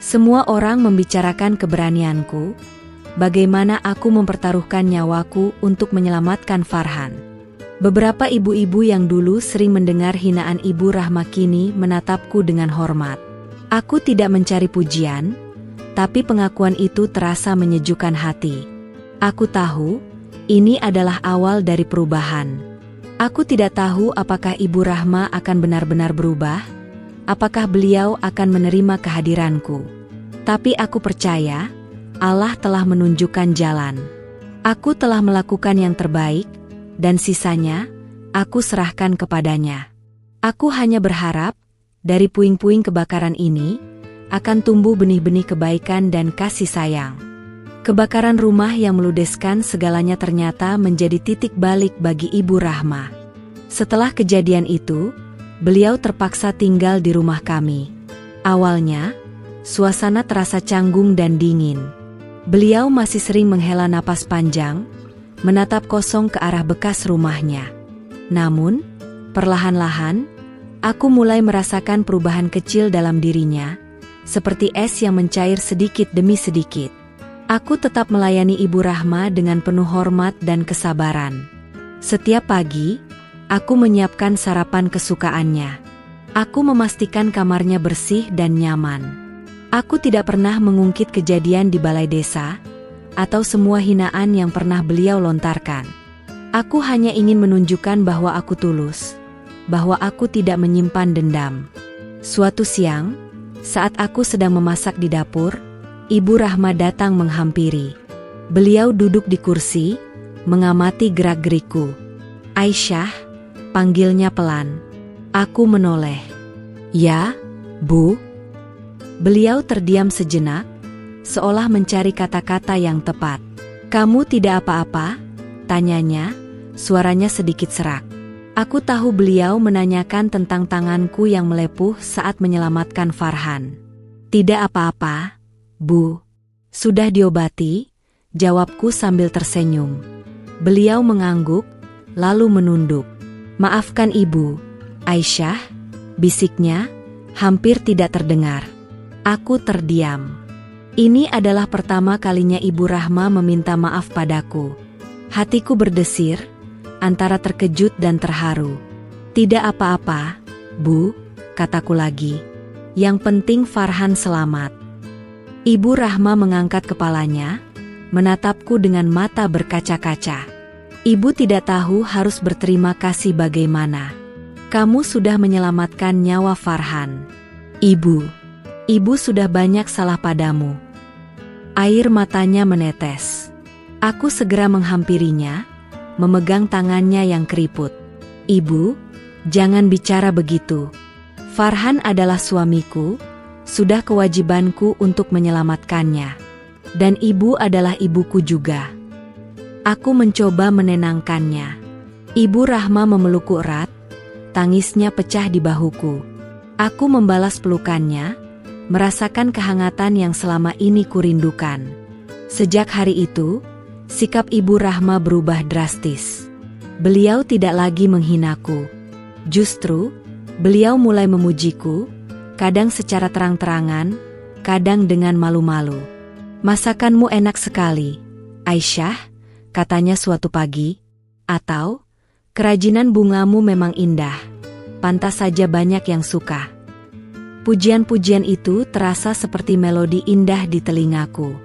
Semua orang membicarakan keberanianku, bagaimana aku mempertaruhkan nyawaku untuk menyelamatkan Farhan. Beberapa ibu-ibu yang dulu sering mendengar hinaan Ibu Rahma kini menatapku dengan hormat. Aku tidak mencari pujian, tapi pengakuan itu terasa menyejukkan hati. Aku tahu, ini adalah awal dari perubahan. Aku tidak tahu apakah Ibu Rahma akan benar-benar berubah, apakah beliau akan menerima kehadiranku. Tapi aku percaya, Allah telah menunjukkan jalan. Aku telah melakukan yang terbaik, dan sisanya, aku serahkan kepadanya. Aku hanya berharap, dari puing-puing kebakaran ini, akan tumbuh benih-benih kebaikan dan kasih sayang. Kebakaran rumah yang meludeskan segalanya ternyata menjadi titik balik bagi Ibu Rahma. Setelah kejadian itu, beliau terpaksa tinggal di rumah kami. Awalnya, suasana terasa canggung dan dingin. Beliau masih sering menghela napas panjang, menatap kosong ke arah bekas rumahnya. Namun, perlahan-lahan, aku mulai merasakan perubahan kecil dalam dirinya, seperti es yang mencair sedikit demi sedikit. Aku tetap melayani Ibu Rahma dengan penuh hormat dan kesabaran. Setiap pagi, aku menyiapkan sarapan kesukaannya. Aku memastikan kamarnya bersih dan nyaman. Aku tidak pernah mengungkit kejadian di balai desa, atau semua hinaan yang pernah beliau lontarkan. Aku hanya ingin menunjukkan bahwa aku tulus, bahwa aku tidak menyimpan dendam. Suatu siang, saat aku sedang memasak di dapur, Ibu Rahma datang menghampiri. Beliau duduk di kursi, mengamati gerak-gerikku. "Aisyah," panggilnya pelan. Aku menoleh. "Ya, Bu." Beliau terdiam sejenak, seolah mencari kata-kata yang tepat. "Kamu tidak apa-apa?" tanyanya, suaranya sedikit serak. Aku tahu beliau menanyakan tentang tanganku yang melepuh saat menyelamatkan Farhan. "Tidak apa-apa, Bu. Sudah diobati," jawabku sambil tersenyum. Beliau mengangguk, lalu menunduk. "Maafkan Ibu, Aisyah," bisiknya, hampir tidak terdengar. Aku terdiam. Ini adalah pertama kalinya Ibu Rahma meminta maaf padaku. Hatiku berdesir, antara terkejut dan terharu. "Tidak apa-apa, Bu," kataku lagi. "Yang penting Farhan selamat." Ibu Rahma mengangkat kepalanya, menatapku dengan mata berkaca-kaca. "Ibu tidak tahu harus berterima kasih bagaimana. Kamu sudah menyelamatkan nyawa Farhan. Ibu sudah banyak salah padamu." Air matanya menetes. Aku segera menghampirinya, memegang tangannya yang keriput. "Ibu, jangan bicara begitu. Farhan adalah suamiku, sudah kewajibanku untuk menyelamatkannya. Dan Ibu adalah ibuku juga." Aku mencoba menenangkannya. Ibu Rahma memelukku erat, tangisnya pecah di bahuku. Aku membalas pelukannya, merasakan kehangatan yang selama ini kurindukan. Sejak hari itu, sikap Ibu Rahma berubah drastis. Beliau tidak lagi menghinaku. Justru, beliau mulai memujiku, kadang secara terang-terangan, kadang dengan malu-malu. "Masakanmu enak sekali, Aisyah," katanya suatu pagi. Atau, "Kerajinan bungamu memang indah. Pantas saja banyak yang suka." Pujian-pujian itu terasa seperti melodi indah di telingaku.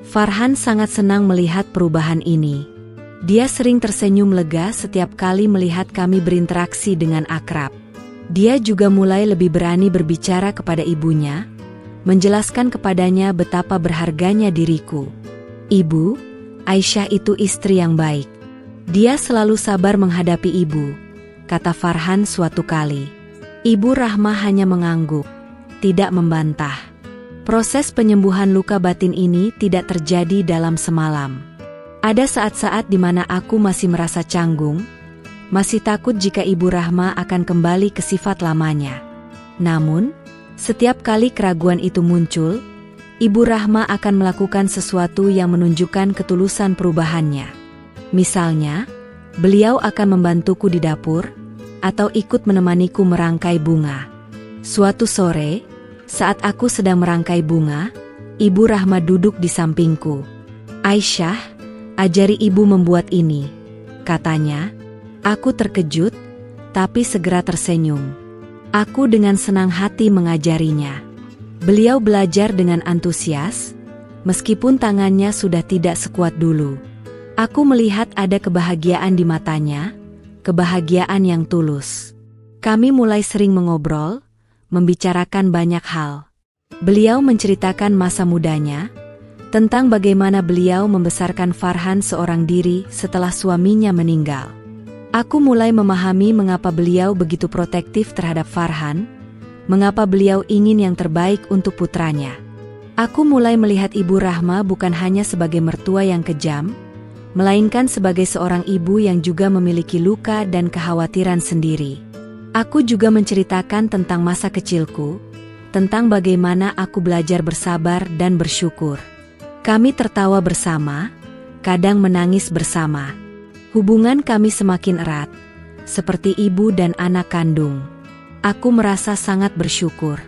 Farhan sangat senang melihat perubahan ini. Dia sering tersenyum lega setiap kali melihat kami berinteraksi dengan akrab. Dia juga mulai lebih berani berbicara kepada ibunya, menjelaskan kepadanya betapa berharganya diriku. "Ibu, Aisyah itu istri yang baik. Dia selalu sabar menghadapi Ibu," kata Farhan suatu kali. Ibu Rahma hanya mengangguk, tidak membantah. Proses penyembuhan luka batin ini tidak terjadi dalam semalam. Ada saat-saat di mana aku masih merasa canggung, masih takut jika Ibu Rahma akan kembali ke sifat lamanya. Namun, setiap kali keraguan itu muncul, Ibu Rahma akan melakukan sesuatu yang menunjukkan ketulusan perubahannya. Misalnya, beliau akan membantuku di dapur, atau ikut menemaniku merangkai bunga. Suatu sore, saat aku sedang merangkai bunga, Ibu Rahma duduk di sampingku. "Aisyah, ajari Ibu membuat ini," katanya. Aku terkejut, tapi segera tersenyum. Aku dengan senang hati mengajarinya. Beliau belajar dengan antusias, meskipun tangannya sudah tidak sekuat dulu. Aku melihat ada kebahagiaan di matanya, kebahagiaan yang tulus. Kami mulai sering mengobrol, membicarakan banyak hal. Beliau menceritakan masa mudanya, tentang bagaimana beliau membesarkan Farhan seorang diri setelah suaminya meninggal. Aku mulai memahami mengapa beliau begitu protektif terhadap Farhan, mengapa beliau ingin yang terbaik untuk putranya. Aku mulai melihat Ibu Rahma bukan hanya sebagai mertua yang kejam, melainkan sebagai seorang ibu yang juga memiliki luka dan kekhawatiran sendiri. Aku juga menceritakan tentang masa kecilku, tentang bagaimana aku belajar bersabar dan bersyukur. Kami tertawa bersama, kadang menangis bersama. Hubungan kami semakin erat, seperti ibu dan anak kandung. Aku merasa sangat bersyukur.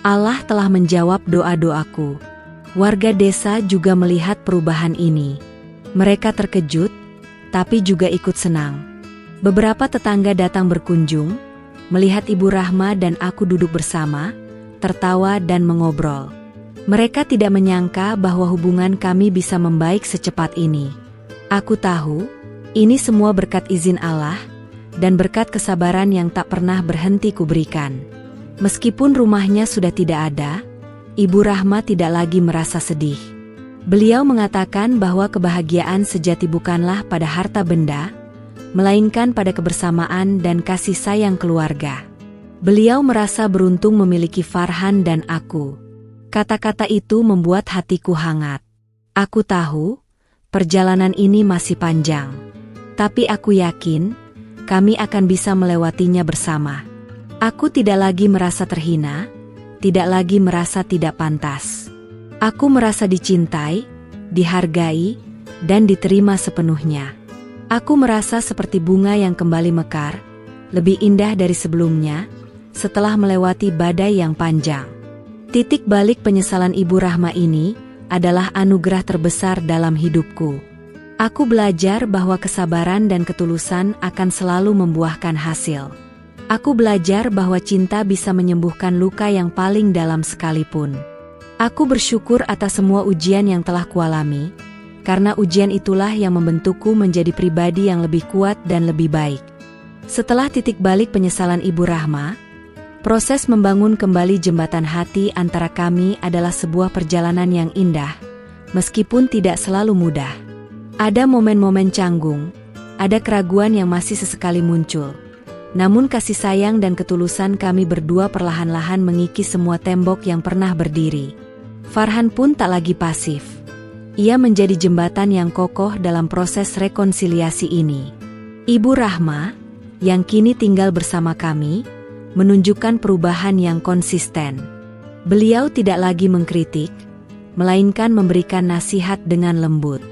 Allah telah menjawab doa-doaku. Warga desa juga melihat perubahan ini. Mereka terkejut, tapi juga ikut senang. Beberapa tetangga datang berkunjung, melihat Ibu Rahma dan aku duduk bersama, tertawa dan mengobrol. Mereka tidak menyangka bahwa hubungan kami bisa membaik secepat ini. Aku tahu, ini semua berkat izin Allah, dan berkat kesabaran yang tak pernah berhenti kuberikan. Meskipun rumahnya sudah tidak ada, Ibu Rahma tidak lagi merasa sedih. Beliau mengatakan bahwa kebahagiaan sejati bukanlah pada harta benda, melainkan pada kebersamaan dan kasih sayang keluarga. Beliau merasa beruntung memiliki Farhan dan aku. Kata-kata itu membuat hatiku hangat. Aku tahu, perjalanan ini masih panjang. Tapi aku yakin, kami akan bisa melewatinya bersama. Aku tidak lagi merasa terhina, tidak lagi merasa tidak pantas. Aku merasa dicintai, dihargai, dan diterima sepenuhnya. Aku merasa seperti bunga yang kembali mekar, lebih indah dari sebelumnya, setelah melewati badai yang panjang. Titik balik penyesalan Ibu Rahma ini adalah anugerah terbesar dalam hidupku. Aku belajar bahwa kesabaran dan ketulusan akan selalu membuahkan hasil. Aku belajar bahwa cinta bisa menyembuhkan luka yang paling dalam sekalipun. Aku bersyukur atas semua ujian yang telah kualami, karena ujian itulah yang membentukku menjadi pribadi yang lebih kuat dan lebih baik. Setelah titik balik penyesalan Ibu Rahma, proses membangun kembali jembatan hati antara kami adalah sebuah perjalanan yang indah, meskipun tidak selalu mudah. Ada momen-momen canggung, ada keraguan yang masih sesekali muncul. Namun kasih sayang dan ketulusan kami berdua perlahan-lahan mengikis semua tembok yang pernah berdiri. Farhan pun tak lagi pasif. Ia menjadi jembatan yang kokoh dalam proses rekonsiliasi ini. Ibu Rahma, yang kini tinggal bersama kami, menunjukkan perubahan yang konsisten. Beliau tidak lagi mengkritik, melainkan memberikan nasihat dengan lembut.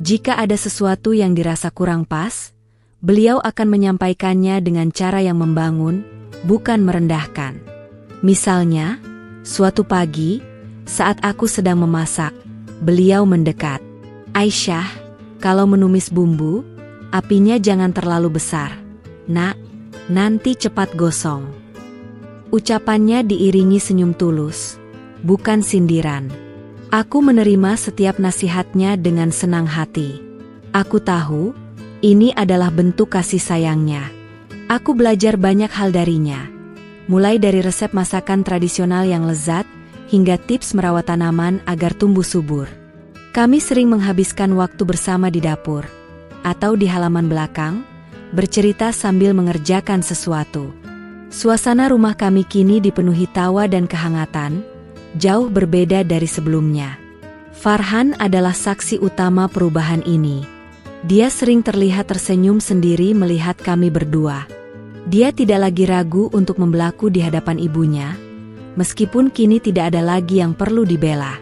Jika ada sesuatu yang dirasa kurang pas, beliau akan menyampaikannya dengan cara yang membangun, bukan merendahkan. Misalnya, suatu pagi, saat aku sedang memasak, beliau mendekat. "Aisyah, kalau menumis bumbu, apinya jangan terlalu besar. Nak, nanti cepat gosong." Ucapannya diiringi senyum tulus, bukan sindiran. Aku menerima setiap nasihatnya dengan senang hati. Aku tahu, ini adalah bentuk kasih sayangnya. Aku belajar banyak hal darinya. Mulai dari resep masakan tradisional yang lezat, hingga tips merawat tanaman agar tumbuh subur. Kami sering menghabiskan waktu bersama di dapur, atau di halaman belakang, bercerita sambil mengerjakan sesuatu. Suasana rumah kami kini dipenuhi tawa dan kehangatan, jauh berbeda dari sebelumnya. Farhan adalah saksi utama perubahan ini. Dia sering terlihat tersenyum sendiri melihat kami berdua. Dia tidak lagi ragu untuk membelaku di hadapan ibunya, meskipun kini tidak ada lagi yang perlu dibela.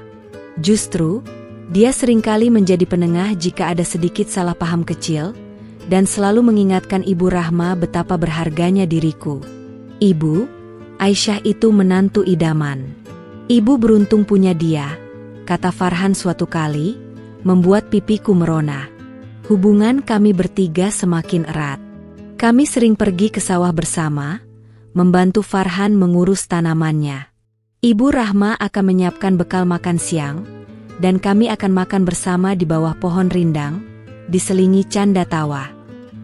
Justru, dia seringkali menjadi penengah jika ada sedikit salah paham kecil, dan selalu mengingatkan Ibu Rahma betapa berharganya diriku. "Ibu, Aisyah itu menantu idaman. Ibu beruntung punya dia," kata Farhan suatu kali, membuat pipiku merona. Hubungan kami bertiga semakin erat. Kami sering pergi ke sawah bersama, membantu Farhan mengurus tanamannya. Ibu Rahma akan menyiapkan bekal makan siang, dan kami akan makan bersama di bawah pohon rindang, diselingi canda tawa.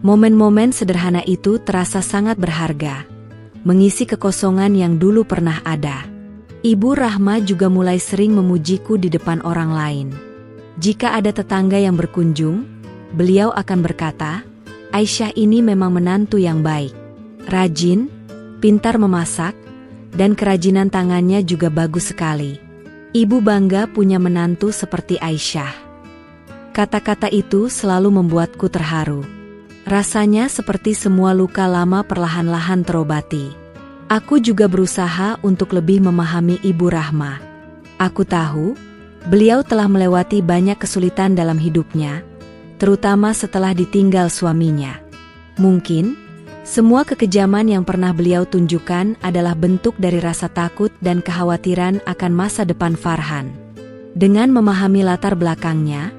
Momen-momen sederhana itu terasa sangat berharga, mengisi kekosongan yang dulu pernah ada. Ibu Rahma juga mulai sering memujiku di depan orang lain. Jika ada tetangga yang berkunjung, beliau akan berkata, "Aisyah ini memang menantu yang baik. Rajin, pintar memasak, dan kerajinan tangannya juga bagus sekali. Ibu bangga punya menantu seperti Aisyah." Kata-kata itu selalu membuatku terharu. Rasanya seperti semua luka lama perlahan-lahan terobati. Aku juga berusaha untuk lebih memahami Ibu Rahma. Aku tahu, beliau telah melewati banyak kesulitan dalam hidupnya, terutama setelah ditinggal suaminya. Mungkin, semua kekejaman yang pernah beliau tunjukkan adalah bentuk dari rasa takut dan kekhawatiran akan masa depan Farhan. Dengan memahami latar belakangnya,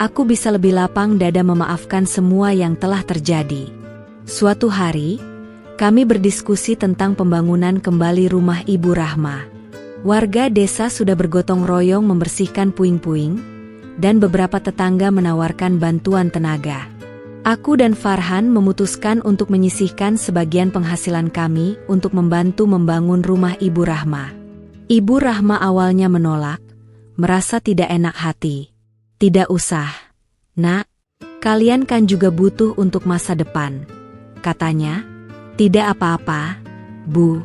aku bisa lebih lapang dada memaafkan semua yang telah terjadi. Suatu hari, kami berdiskusi tentang pembangunan kembali rumah Ibu Rahma. Warga desa sudah bergotong royong membersihkan puing-puing, dan beberapa tetangga menawarkan bantuan tenaga. Aku dan Farhan memutuskan untuk menyisihkan sebagian penghasilan kami untuk membantu membangun rumah Ibu Rahma. Ibu Rahma awalnya menolak, merasa tidak enak hati. "Tidak usah, Nak. Kalian kan juga butuh untuk masa depan," katanya. "Tidak apa-apa, Bu.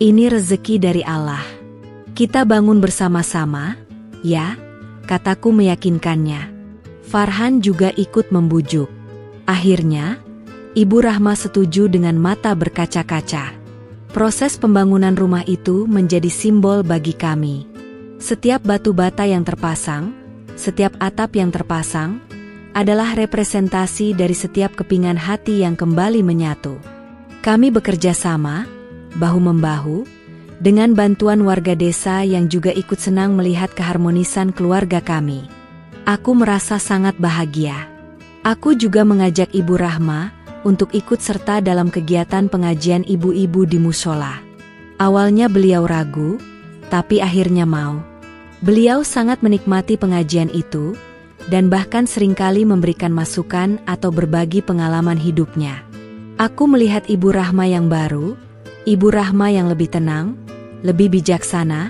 Ini rezeki dari Allah. Kita bangun bersama-sama, ya," kataku meyakinkannya. Farhan juga ikut membujuk. Akhirnya, Ibu Rahma setuju dengan mata berkaca-kaca. Proses pembangunan rumah itu menjadi simbol bagi kami. Setiap batu bata yang terpasang, setiap atap yang terpasang, adalah representasi dari setiap kepingan hati yang kembali menyatu. Kami bekerja sama, bahu-membahu, dengan bantuan warga desa yang juga ikut senang melihat keharmonisan keluarga kami. Aku merasa sangat bahagia. Aku juga mengajak Ibu Rahma untuk ikut serta dalam kegiatan pengajian ibu-ibu di musola. Awalnya beliau ragu, tapi akhirnya mau. Beliau sangat menikmati pengajian itu, dan bahkan seringkali memberikan masukan atau berbagi pengalaman hidupnya. Aku melihat Ibu Rahma yang baru, Ibu Rahma yang lebih tenang, lebih bijaksana,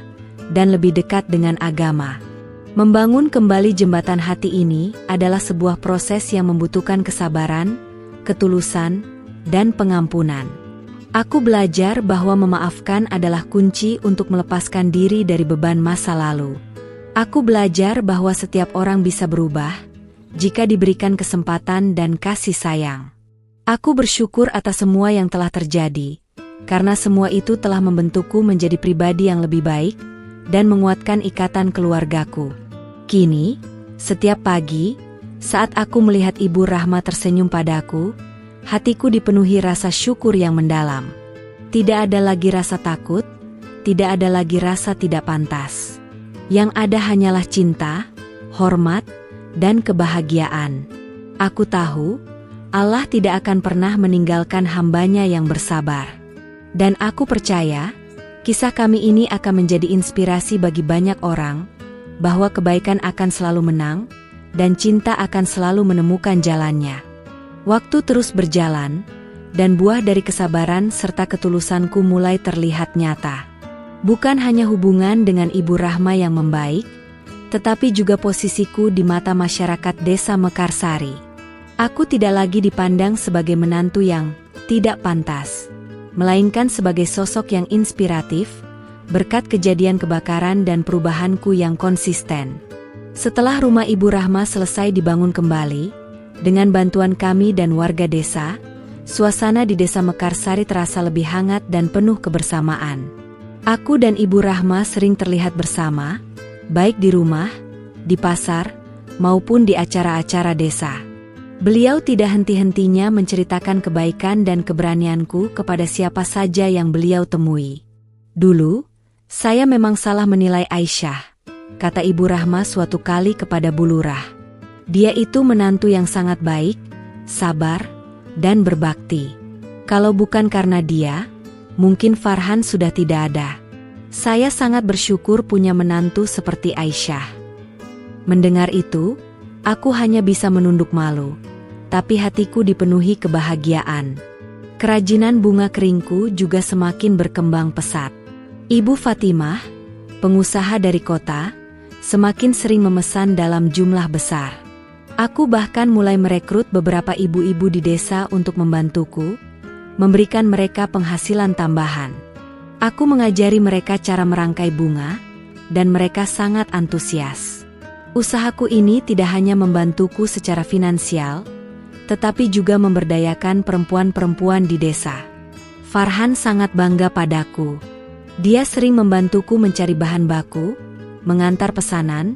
dan lebih dekat dengan agama. Membangun kembali jembatan hati ini adalah sebuah proses yang membutuhkan kesabaran, ketulusan, dan pengampunan. Aku belajar bahwa memaafkan adalah kunci untuk melepaskan diri dari beban masa lalu. Aku belajar bahwa setiap orang bisa berubah jika diberikan kesempatan dan kasih sayang. Aku bersyukur atas semua yang telah terjadi, karena semua itu telah membentukku menjadi pribadi yang lebih baik dan menguatkan ikatan keluargaku. Kini, setiap pagi, saat aku melihat Ibu Rahma tersenyum padaku, hatiku dipenuhi rasa syukur yang mendalam. Tidak ada lagi rasa takut, tidak ada lagi rasa tidak pantas. Yang ada hanyalah cinta, hormat, dan kebahagiaan. Aku tahu, Allah tidak akan pernah meninggalkan hamba-Nya yang bersabar. Dan aku percaya, kisah kami ini akan menjadi inspirasi bagi banyak orang, bahwa kebaikan akan selalu menang, dan cinta akan selalu menemukan jalannya. Waktu terus berjalan, dan buah dari kesabaran serta ketulusanku mulai terlihat nyata. Bukan hanya hubungan dengan Ibu Rahma yang membaik, tetapi juga posisiku di mata masyarakat desa Mekarsari. Aku tidak lagi dipandang sebagai menantu yang tidak pantas, melainkan sebagai sosok yang inspiratif, berkat kejadian kebakaran dan perubahanku yang konsisten. Setelah rumah Ibu Rahma selesai dibangun kembali, dengan bantuan kami dan warga desa, suasana di desa Mekarsari terasa lebih hangat dan penuh kebersamaan. Aku dan Ibu Rahma sering terlihat bersama, baik di rumah, di pasar, maupun di acara-acara desa. Beliau tidak henti-hentinya menceritakan kebaikan dan keberanianku kepada siapa saja yang beliau temui. Dulu, saya memang salah menilai Aisyah, kata Ibu Rahma suatu kali kepada Bu Lurah. Dia itu menantu yang sangat baik, sabar, dan berbakti. Kalau bukan karena dia, mungkin Farhan sudah tidak ada. Saya sangat bersyukur punya menantu seperti Aisyah. Mendengar itu, aku hanya bisa menunduk malu, tapi hatiku dipenuhi kebahagiaan. Kerajinan bunga keringku juga semakin berkembang pesat. Ibu Fatimah, pengusaha dari kota, semakin sering memesan dalam jumlah besar. Aku bahkan mulai merekrut beberapa ibu-ibu di desa untuk membantuku, memberikan mereka penghasilan tambahan. Aku mengajari mereka cara merangkai bunga, dan mereka sangat antusias. Usahaku ini tidak hanya membantuku secara finansial, tetapi juga memberdayakan perempuan-perempuan di desa. Farhan sangat bangga padaku. Dia sering membantuku mencari bahan baku, mengantar pesanan,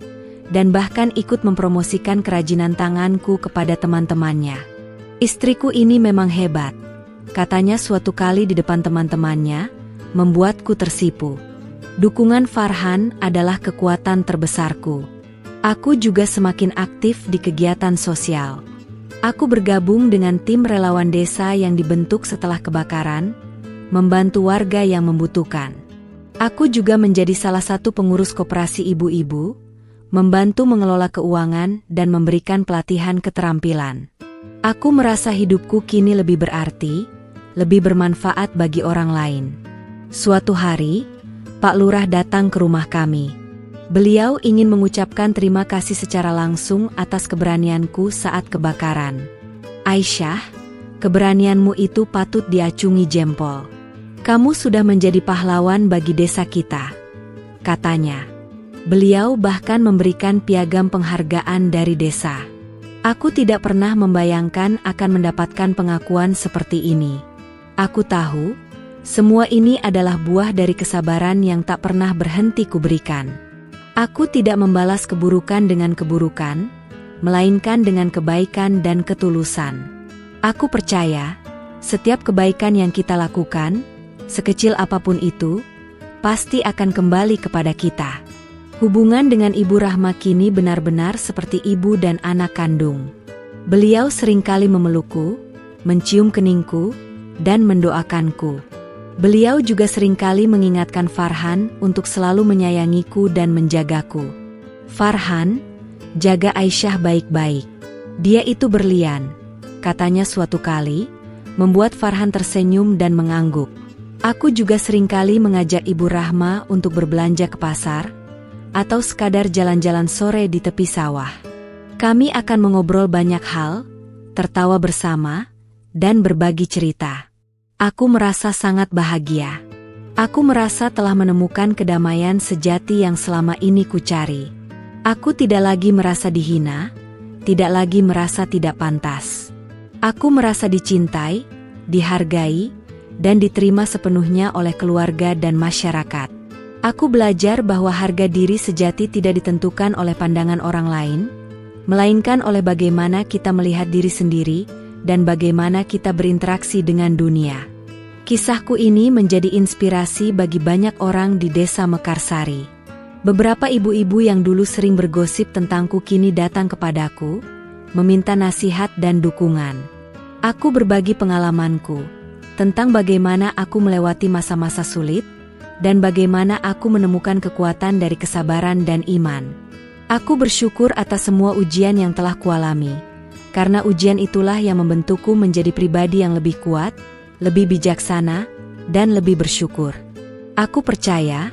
dan bahkan ikut mempromosikan kerajinan tanganku kepada teman-temannya. Istriku ini memang hebat, katanya suatu kali di depan teman-temannya, membuatku tersipu. Dukungan Farhan adalah kekuatan terbesarku. Aku juga semakin aktif di kegiatan sosial. Aku bergabung dengan tim relawan desa yang dibentuk setelah kebakaran, membantu warga yang membutuhkan. Aku juga menjadi salah satu pengurus koperasi ibu-ibu, membantu mengelola keuangan dan memberikan pelatihan keterampilan. Aku merasa hidupku kini lebih berarti, lebih bermanfaat bagi orang lain. Suatu hari, Pak Lurah datang ke rumah kami. Beliau ingin mengucapkan terima kasih secara langsung atas keberanianku saat kebakaran. Aisyah, keberanianmu itu patut diacungi jempol. Kamu sudah menjadi pahlawan bagi desa kita, katanya. Beliau bahkan memberikan piagam penghargaan dari desa. Aku tidak pernah membayangkan akan mendapatkan pengakuan seperti ini. Aku tahu, semua ini adalah buah dari kesabaran yang tak pernah berhenti kuberikan. Aku tidak membalas keburukan dengan keburukan, melainkan dengan kebaikan dan ketulusan. Aku percaya, setiap kebaikan yang kita lakukan, sekecil apapun itu, pasti akan kembali kepada kita. Hubungan dengan Ibu Rahma kini benar-benar seperti ibu dan anak kandung. Beliau seringkali memelukku, mencium keningku, dan mendoakanku. Beliau juga seringkali mengingatkan Farhan untuk selalu menyayangiku dan menjagaku. "Farhan, jaga Aisyah baik-baik. Dia itu berlian," katanya suatu kali, membuat Farhan tersenyum dan mengangguk. Aku juga seringkali mengajak Ibu Rahma untuk berbelanja ke pasar, atau sekadar jalan-jalan sore di tepi sawah. Kami akan mengobrol banyak hal, tertawa bersama, dan berbagi cerita. Aku merasa sangat bahagia. Aku merasa telah menemukan kedamaian sejati yang selama ini kucari. Aku tidak lagi merasa dihina, tidak lagi merasa tidak pantas. Aku merasa dicintai, dihargai, dan diterima sepenuhnya oleh keluarga dan masyarakat. Aku belajar bahwa harga diri sejati tidak ditentukan oleh pandangan orang lain, melainkan oleh bagaimana kita melihat diri sendiri, dan bagaimana kita berinteraksi dengan dunia. Kisahku ini menjadi inspirasi bagi banyak orang di Desa Mekarsari. Beberapa ibu-ibu yang dulu sering bergosip tentangku kini datang kepadaku, meminta nasihat dan dukungan. Aku berbagi pengalamanku, tentang bagaimana aku melewati masa-masa sulit, dan bagaimana aku menemukan kekuatan dari kesabaran dan iman. Aku bersyukur atas semua ujian yang telah kualami, karena ujian itulah yang membentukku menjadi pribadi yang lebih kuat, lebih bijaksana, dan lebih bersyukur. Aku percaya,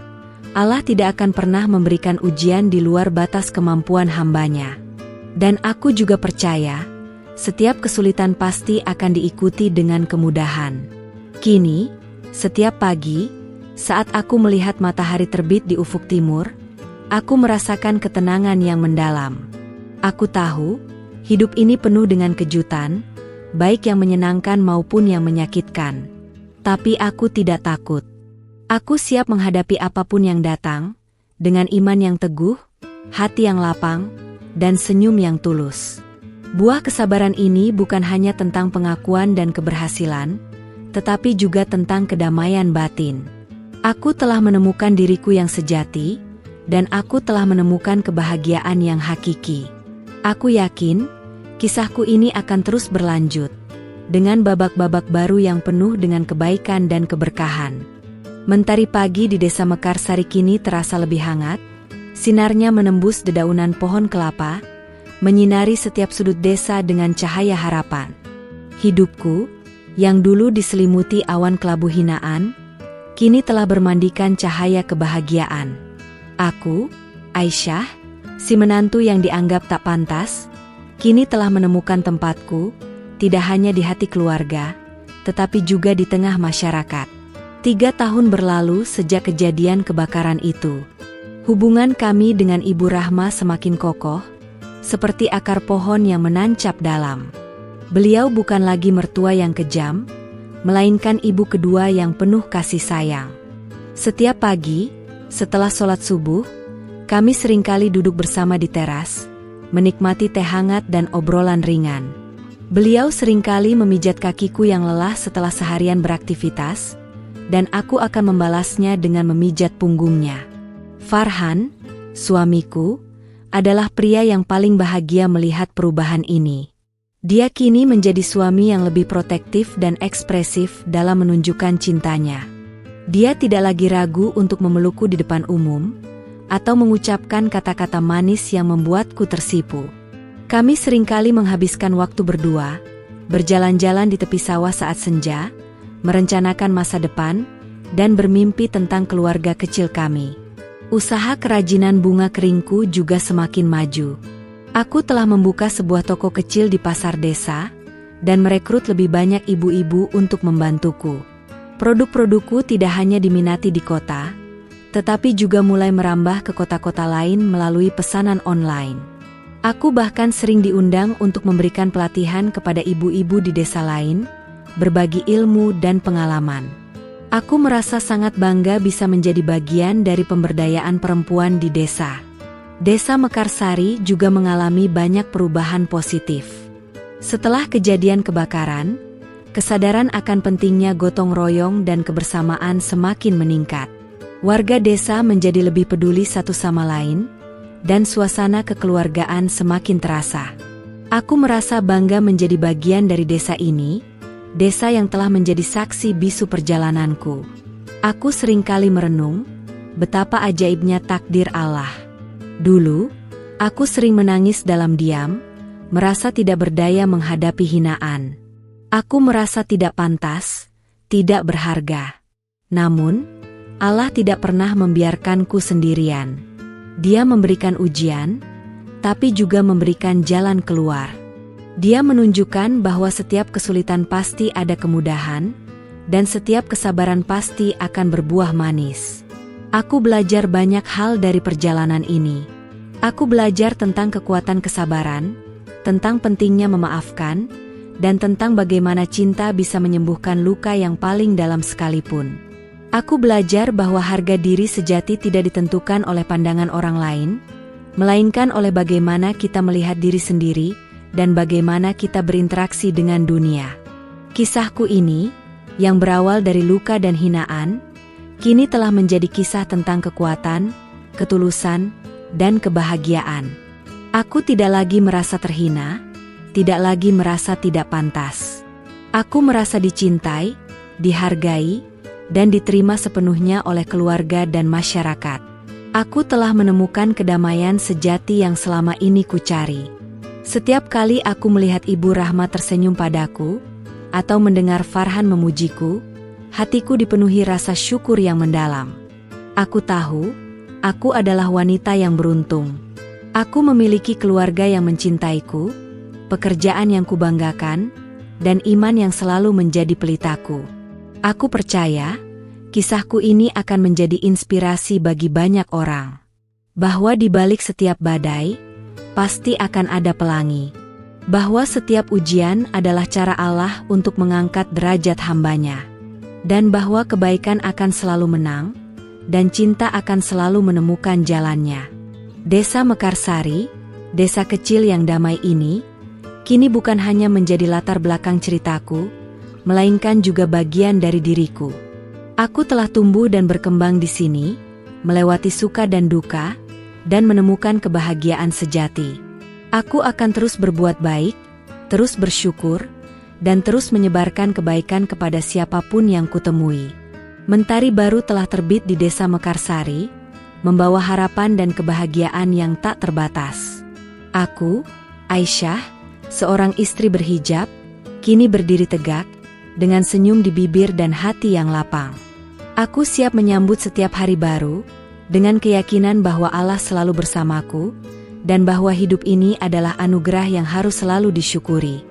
Allah tidak akan pernah memberikan ujian di luar batas kemampuan hamba-Nya. Dan aku juga percaya, setiap kesulitan pasti akan diikuti dengan kemudahan. Kini, setiap pagi, saat aku melihat matahari terbit di ufuk timur, aku merasakan ketenangan yang mendalam. Aku tahu, hidup ini penuh dengan kejutan, baik yang menyenangkan maupun yang menyakitkan. Tapi aku tidak takut. Aku siap menghadapi apapun yang datang, dengan iman yang teguh, hati yang lapang, dan senyum yang tulus. Buah kesabaran ini bukan hanya tentang pengakuan dan keberhasilan, tetapi juga tentang kedamaian batin. Aku telah menemukan diriku yang sejati, dan aku telah menemukan kebahagiaan yang hakiki. Aku yakin, kisahku ini akan terus berlanjut, dengan babak-babak baru yang penuh dengan kebaikan dan keberkahan. Mentari pagi di Desa Mekarsari kini terasa lebih hangat, sinarnya menembus dedaunan pohon kelapa, menyinari setiap sudut desa dengan cahaya harapan. Hidupku, yang dulu diselimuti awan kelabu hinaan, kini telah bermandikan cahaya kebahagiaan. Aku, Aisyah, si menantu yang dianggap tak pantas, kini telah menemukan tempatku, tidak hanya di hati keluarga, tetapi juga di tengah masyarakat. 3 tahun berlalu sejak kejadian kebakaran itu. Hubungan kami dengan Ibu Rahma semakin kokoh, seperti akar pohon yang menancap dalam. Beliau bukan lagi mertua yang kejam, melainkan ibu kedua yang penuh kasih sayang. Setiap pagi, setelah sholat subuh, kami seringkali duduk bersama di teras, menikmati teh hangat dan obrolan ringan. Beliau seringkali memijat kakiku yang lelah setelah seharian beraktivitas, dan aku akan membalasnya dengan memijat punggungnya. Farhan, suamiku, adalah pria yang paling bahagia melihat perubahan ini. Dia kini menjadi suami yang lebih protektif dan ekspresif dalam menunjukkan cintanya. Dia tidak lagi ragu untuk memelukku di depan umum, atau mengucapkan kata-kata manis yang membuatku tersipu. Kami seringkali menghabiskan waktu berdua, berjalan-jalan di tepi sawah saat senja, merencanakan masa depan, dan bermimpi tentang keluarga kecil kami. Usaha kerajinan bunga keringku juga semakin maju. Aku telah membuka sebuah toko kecil di pasar desa, dan merekrut lebih banyak ibu-ibu untuk membantuku. Produk-produkku tidak hanya diminati di kota, tetapi juga mulai merambah ke kota-kota lain melalui pesanan online. Aku bahkan sering diundang untuk memberikan pelatihan kepada ibu-ibu di desa lain, berbagi ilmu dan pengalaman. Aku merasa sangat bangga bisa menjadi bagian dari pemberdayaan perempuan di desa. Desa Mekarsari juga mengalami banyak perubahan positif. Setelah kejadian kebakaran, kesadaran akan pentingnya gotong royong dan kebersamaan semakin meningkat. Warga desa menjadi lebih peduli satu sama lain, dan suasana kekeluargaan semakin terasa. Aku merasa bangga menjadi bagian dari desa ini, desa yang telah menjadi saksi bisu perjalananku. Aku seringkali merenung, betapa ajaibnya takdir Allah. Dulu, aku sering menangis dalam diam, merasa tidak berdaya menghadapi hinaan. Aku merasa tidak pantas, tidak berharga. Namun, Allah tidak pernah membiarkanku sendirian. Dia memberikan ujian, tapi juga memberikan jalan keluar. Dia menunjukkan bahwa setiap kesulitan pasti ada kemudahan, dan setiap kesabaran pasti akan berbuah manis. Aku belajar banyak hal dari perjalanan ini. Aku belajar tentang kekuatan kesabaran, tentang pentingnya memaafkan, dan tentang bagaimana cinta bisa menyembuhkan luka yang paling dalam sekalipun. Aku belajar bahwa harga diri sejati tidak ditentukan oleh pandangan orang lain, melainkan oleh bagaimana kita melihat diri sendiri dan bagaimana kita berinteraksi dengan dunia. Kisahku ini, yang berawal dari luka dan hinaan, kini telah menjadi kisah tentang kekuatan, ketulusan, dan kebahagiaan. Aku tidak lagi merasa terhina, tidak lagi merasa tidak pantas. Aku merasa dicintai, dihargai, dan diterima sepenuhnya oleh keluarga dan masyarakat. Aku telah menemukan kedamaian sejati yang selama ini kucari. Setiap kali aku melihat Ibu Rahma tersenyum padaku, atau mendengar Farhan memujiku, hatiku dipenuhi rasa syukur yang mendalam. Aku tahu, aku adalah wanita yang beruntung. Aku memiliki keluarga yang mencintaiku, pekerjaan yang kubanggakan, dan iman yang selalu menjadi pelitaku. Aku percaya, kisahku ini akan menjadi inspirasi bagi banyak orang. Bahwa di balik setiap badai, pasti akan ada pelangi. Bahwa setiap ujian adalah cara Allah untuk mengangkat derajat hambanya. Dan bahwa kebaikan akan selalu menang, dan cinta akan selalu menemukan jalannya. Desa Mekarsari, desa kecil yang damai ini, kini bukan hanya menjadi latar belakang ceritaku, melainkan juga bagian dari diriku. Aku telah tumbuh dan berkembang di sini, melewati suka dan duka, dan menemukan kebahagiaan sejati. Aku akan terus berbuat baik, terus bersyukur, dan terus menyebarkan kebaikan kepada siapapun yang kutemui. Mentari baru telah terbit di desa Mekarsari, membawa harapan dan kebahagiaan yang tak terbatas. Aku, Aisyah, seorang istri berhijab, kini berdiri tegak, dengan senyum di bibir dan hati yang lapang. Aku siap menyambut setiap hari baru, dengan keyakinan bahwa Allah selalu bersamaku, dan bahwa hidup ini adalah anugerah yang harus selalu disyukuri.